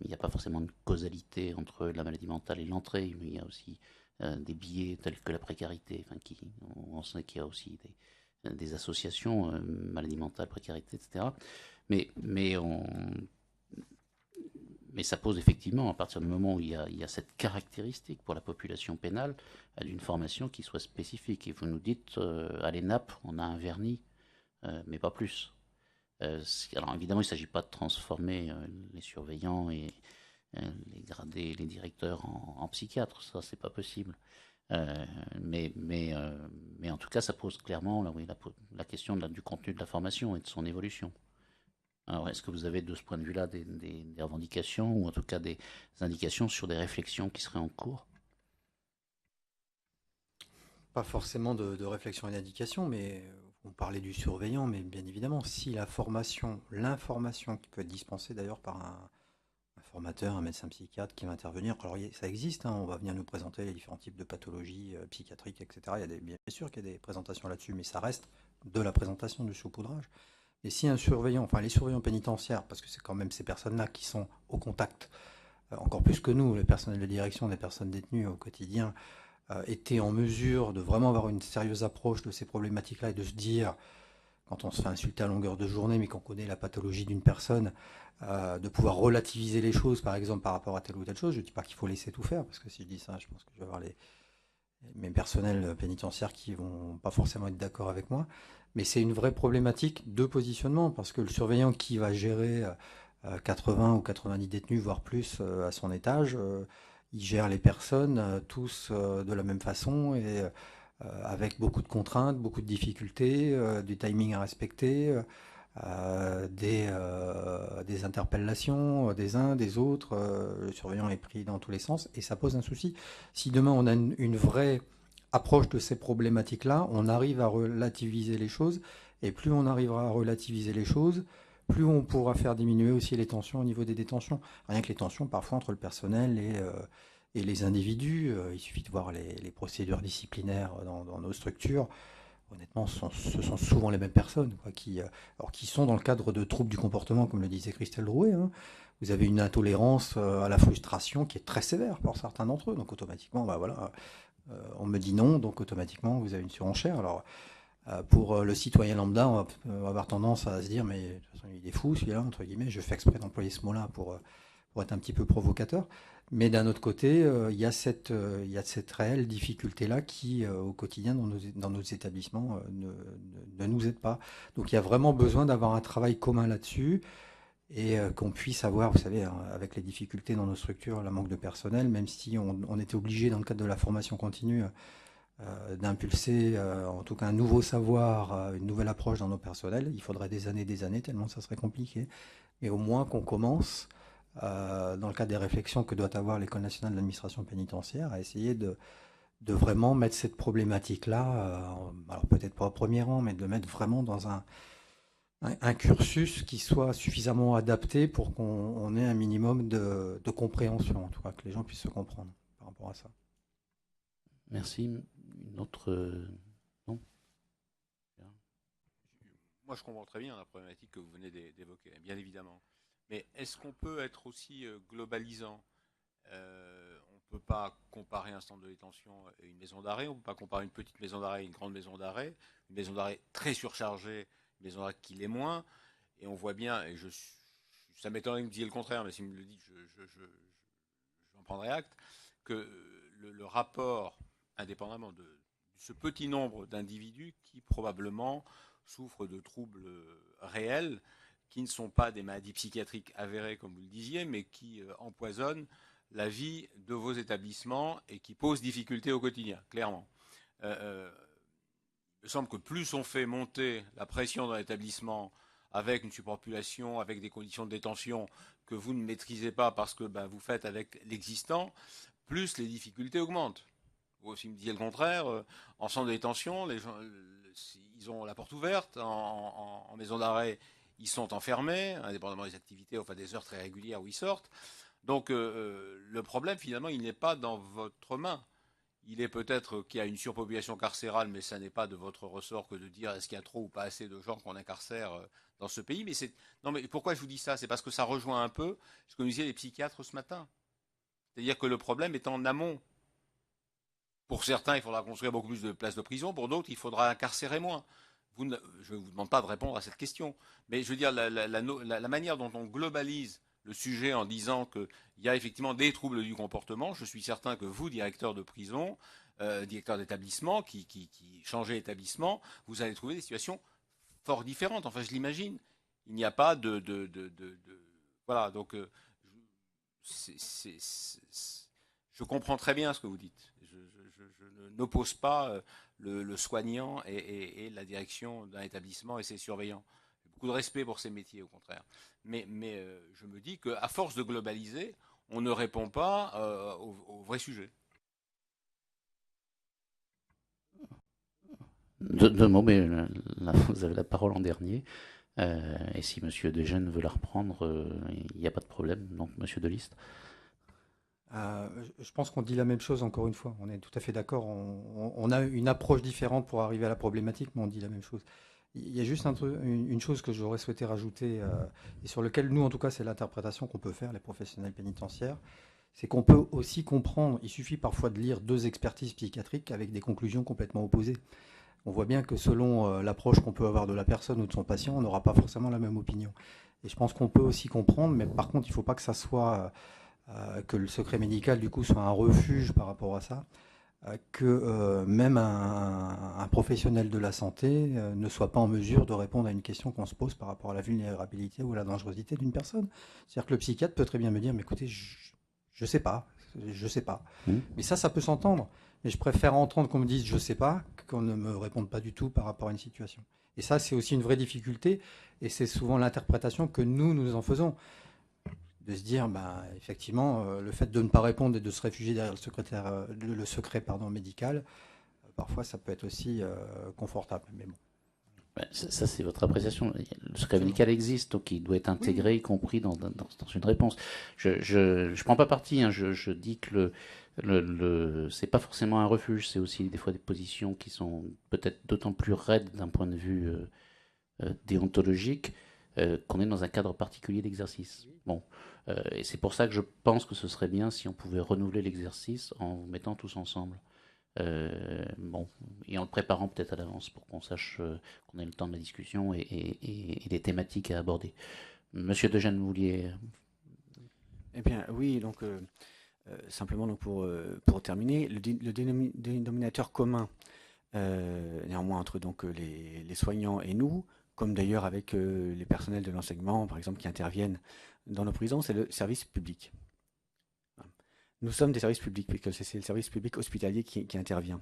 n'y a pas forcément une causalité entre la maladie mentale et l'entrée, mais il y a aussi des biais tels que la précarité. On sait qu'il y a aussi des associations, maladie mentale, précarité, etc. Mais ça pose effectivement, à partir du moment où il y a cette caractéristique pour la population pénale, d'une formation qui soit spécifique. Et vous nous dites, à l'ENAP, on a un vernis, mais pas plus. Alors évidemment, il ne s'agit pas de transformer les surveillants et les gradés, les directeurs en psychiatres, ça c'est pas possible. Mais en tout cas, ça pose clairement la question du contenu de la formation et de son évolution. Alors, est-ce que vous avez de ce point de vue-là des revendications ou en tout cas des indications sur des réflexions qui seraient en cours? Pas forcément de réflexion et d'indication, mais on parlait du surveillant, mais bien évidemment, si l'information qui peut être dispensée d'ailleurs par un formateur, un médecin psychiatre qui va intervenir, alors ça existe, hein, on va venir nous présenter les différents types de pathologies psychiatriques, etc. Bien sûr qu'il y a des présentations là-dessus, mais ça reste de la présentation, du saupoudrage. Et si un surveillant, enfin les surveillants pénitentiaires, parce que c'est quand même ces personnes-là qui sont au contact, encore plus que nous, les personnels de direction des personnes détenues au quotidien, étaient en mesure de vraiment avoir une sérieuse approche de ces problématiques-là et de se dire, quand on se fait insulter à longueur de journée, mais qu'on connaît la pathologie d'une personne, de pouvoir relativiser les choses, par exemple, par rapport à telle ou telle chose. Je ne dis pas qu'il faut laisser tout faire, parce que si je dis ça, je pense que je vais avoir mes personnels pénitentiaires qui vont pas forcément être d'accord avec moi. Mais c'est une vraie problématique de positionnement, parce que le surveillant qui va gérer 80 ou 90 détenus, voire plus, à son étage, il gère les personnes tous de la même façon et avec beaucoup de contraintes, beaucoup de difficultés, du timing à respecter, des interpellations des uns, des autres. Le surveillant est pris dans tous les sens et ça pose un souci. Si demain on a une vraie approche de ces problématiques-là, on arrive à relativiser les choses et plus on arrivera à relativiser les choses, plus on pourra faire diminuer aussi les tensions au niveau des détentions. Rien que les tensions parfois entre le personnel et les individus. Il suffit de voir les procédures disciplinaires dans nos structures. Honnêtement, ce sont souvent les mêmes personnes qui sont dans le cadre de troubles du comportement, comme le disait Christelle Drouet. Hein. Vous avez une intolérance à la frustration qui est très sévère pour certains d'entre eux. Donc automatiquement, on me dit non, donc automatiquement, vous avez une surenchère. Alors, pour le citoyen lambda, on va avoir tendance à se dire, mais de toute façon, il est fou celui-là, entre guillemets. Je fais exprès d'employer ce mot-là pour être un petit peu provocateur. Mais d'un autre côté, il y a cette réelle difficulté-là qui, au quotidien, dans nos établissements, ne nous aide pas. Donc il y a vraiment besoin d'avoir un travail commun là-dessus et qu'on puisse avoir, vous savez, avec les difficultés dans nos structures, le manque de personnel, même si on était obligé, dans le cadre de la formation continue, d'impulser en tout cas un nouveau savoir, une nouvelle approche dans nos personnels. Il faudrait des années, tellement ça serait compliqué. Mais au moins qu'on commence dans le cadre des réflexions que doit avoir l'École nationale de l'administration pénitentiaire, à essayer de vraiment mettre cette problématique-là, alors peut-être pas au premier rang, mais de le mettre vraiment dans un cursus qui soit suffisamment adapté pour qu'on ait un minimum de compréhension, en tout cas, que les gens puissent se comprendre par rapport à ça. Merci. Une autre... Non ? Moi, je comprends très bien la problématique que vous venez d'évoquer, bien évidemment. Mais est-ce qu'on peut être aussi globalisant ? On ne peut pas comparer un centre de détention et une maison d'arrêt, on ne peut pas comparer une petite maison d'arrêt et une grande maison d'arrêt, une maison d'arrêt très surchargée, une maison d'arrêt qui l'est moins, et on voit bien, et ça m'étonnerait que vous me disiez le contraire, mais si vous me le dites, j'en prendrai acte, que le rapport, indépendamment de ce petit nombre d'individus qui probablement souffrent de troubles réels, qui ne sont pas des maladies psychiatriques avérées, comme vous le disiez, mais qui empoisonnent la vie de vos établissements et qui posent difficulté au quotidien, clairement. Il me semble que plus on fait monter la pression dans l'établissement avec une surpopulation, avec des conditions de détention que vous ne maîtrisez pas parce que vous faites avec l'existant, plus les difficultés augmentent. Vous aussi me disiez le contraire. En centre de détention, les gens, ils ont la porte ouverte. En maison d'arrêt, ils sont enfermés, indépendamment des activités, enfin des heures très régulières où ils sortent. Donc le problème, finalement, il n'est pas dans votre main. Il est peut-être qu'il y a une surpopulation carcérale, mais ça n'est pas de votre ressort que de dire est-ce qu'il y a trop ou pas assez de gens qu'on incarcère dans ce pays. Non, mais pourquoi je vous dis ça? C'est parce que ça rejoint un peu ce que nous disaient les psychiatres ce matin. C'est-à-dire que le problème est en amont. Pour certains, il faudra construire beaucoup plus de places de prison. Pour d'autres, il faudra incarcérer moins. Je ne vous demande pas de répondre à cette question. Mais je veux dire, la manière dont on globalise le sujet en disant qu'il y a effectivement des troubles du comportement, je suis certain que vous, directeur de prison, directeur d'établissement, qui changez d'établissement, vous allez trouver des situations fort différentes. Enfin, je l'imagine. Il n'y a pas voilà, donc je comprends très bien ce que vous dites. Je n'oppose pas le soignant et la direction d'un établissement et ses surveillants. J'ai beaucoup de respect pour ces métiers, au contraire. Mais je me dis qu'à force de globaliser, on ne répond pas au vrai sujet. Deux mots, mais là, vous avez la parole en dernier. Et si M. Desjeunes veut la reprendre, il n'y a pas de problème. Donc, M. Deliste. Je pense qu'on dit la même chose encore une fois. On est tout à fait d'accord. On a une approche différente pour arriver à la problématique, mais on dit la même chose. Il y a juste une chose que j'aurais souhaité rajouter, et sur lequel nous, en tout cas, c'est l'interprétation qu'on peut faire, les professionnels pénitentiaires, c'est qu'on peut aussi comprendre, il suffit parfois de lire 2 expertises psychiatriques avec des conclusions complètement opposées. On voit bien que selon l'approche qu'on peut avoir de la personne ou de son patient, on n'aura pas forcément la même opinion. Et je pense qu'on peut aussi comprendre, mais par contre, il ne faut pas que ça soit... que le secret médical, du coup, soit un refuge par rapport à ça, que même un professionnel de la santé ne soit pas en mesure de répondre à une question qu'on se pose par rapport à la vulnérabilité ou à la dangerosité d'une personne. C'est-à-dire que le psychiatre peut très bien me dire, mais écoutez, je sais pas. Mais ça peut s'entendre. Mais je préfère entendre qu'on me dise, je sais pas, qu'on ne me réponde pas du tout par rapport à une situation. Et ça, c'est aussi une vraie difficulté, et c'est souvent l'interprétation que nous en faisons. De se dire, effectivement, le fait de ne pas répondre et de se réfugier derrière le secret médical, parfois ça peut être aussi confortable. Mais bon. Ça, c'est votre appréciation. Le secret médical existe, donc il doit être intégré, y compris dans une réponse. Je prends pas parti. Je dis que c'est pas forcément un refuge, c'est aussi des fois des positions qui sont peut-être d'autant plus raides d'un point de vue déontologique qu'on est dans un cadre particulier d'exercice. Bon, et c'est pour ça que je pense que ce serait bien si on pouvait renouveler l'exercice en vous mettant tous ensemble. Et en le préparant peut-être à l'avance pour qu'on sache qu'on ait le temps de la discussion et des thématiques à aborder. Monsieur Desjeunes, vous vouliez... Eh bien, oui, donc simplement donc pour terminer, le dénominateur commun néanmoins entre donc les soignants et nous, comme d'ailleurs avec les personnels de l'enseignement, par exemple, qui interviennent dans nos prisons, c'est le service public. Nous sommes des services publics, puisque c'est le service public hospitalier qui intervient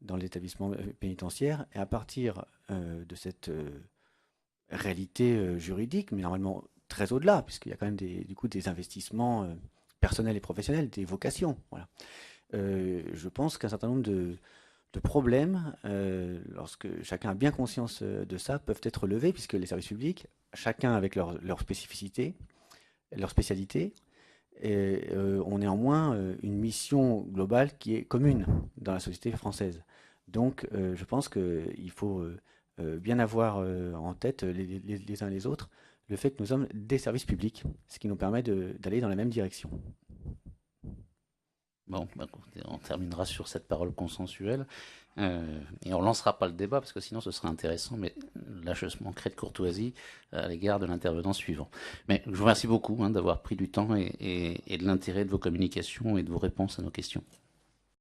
dans l'établissement pénitentiaire. Et à partir de cette réalité juridique, mais normalement très au-delà, puisqu'il y a quand même des investissements personnels et professionnels, des vocations. Voilà. Je pense qu'un certain nombre de problèmes, lorsque chacun a bien conscience de ça, peuvent être levés, puisque les services publics, chacun avec leur spécificité, leur spécialité, et ont néanmoins une mission globale qui est commune dans la société française. Donc je pense qu'il faut bien avoir en tête les uns et les autres le fait que nous sommes des services publics, ce qui nous permet d'aller dans la même direction. Bon, on terminera sur cette parole consensuelle et on lancera pas le débat parce que sinon ce serait intéressant, mais là je manquerai de courtoisie à l'égard de l'intervenant suivant. Mais je vous remercie beaucoup d'avoir pris du temps et de l'intérêt de vos communications et de vos réponses à nos questions.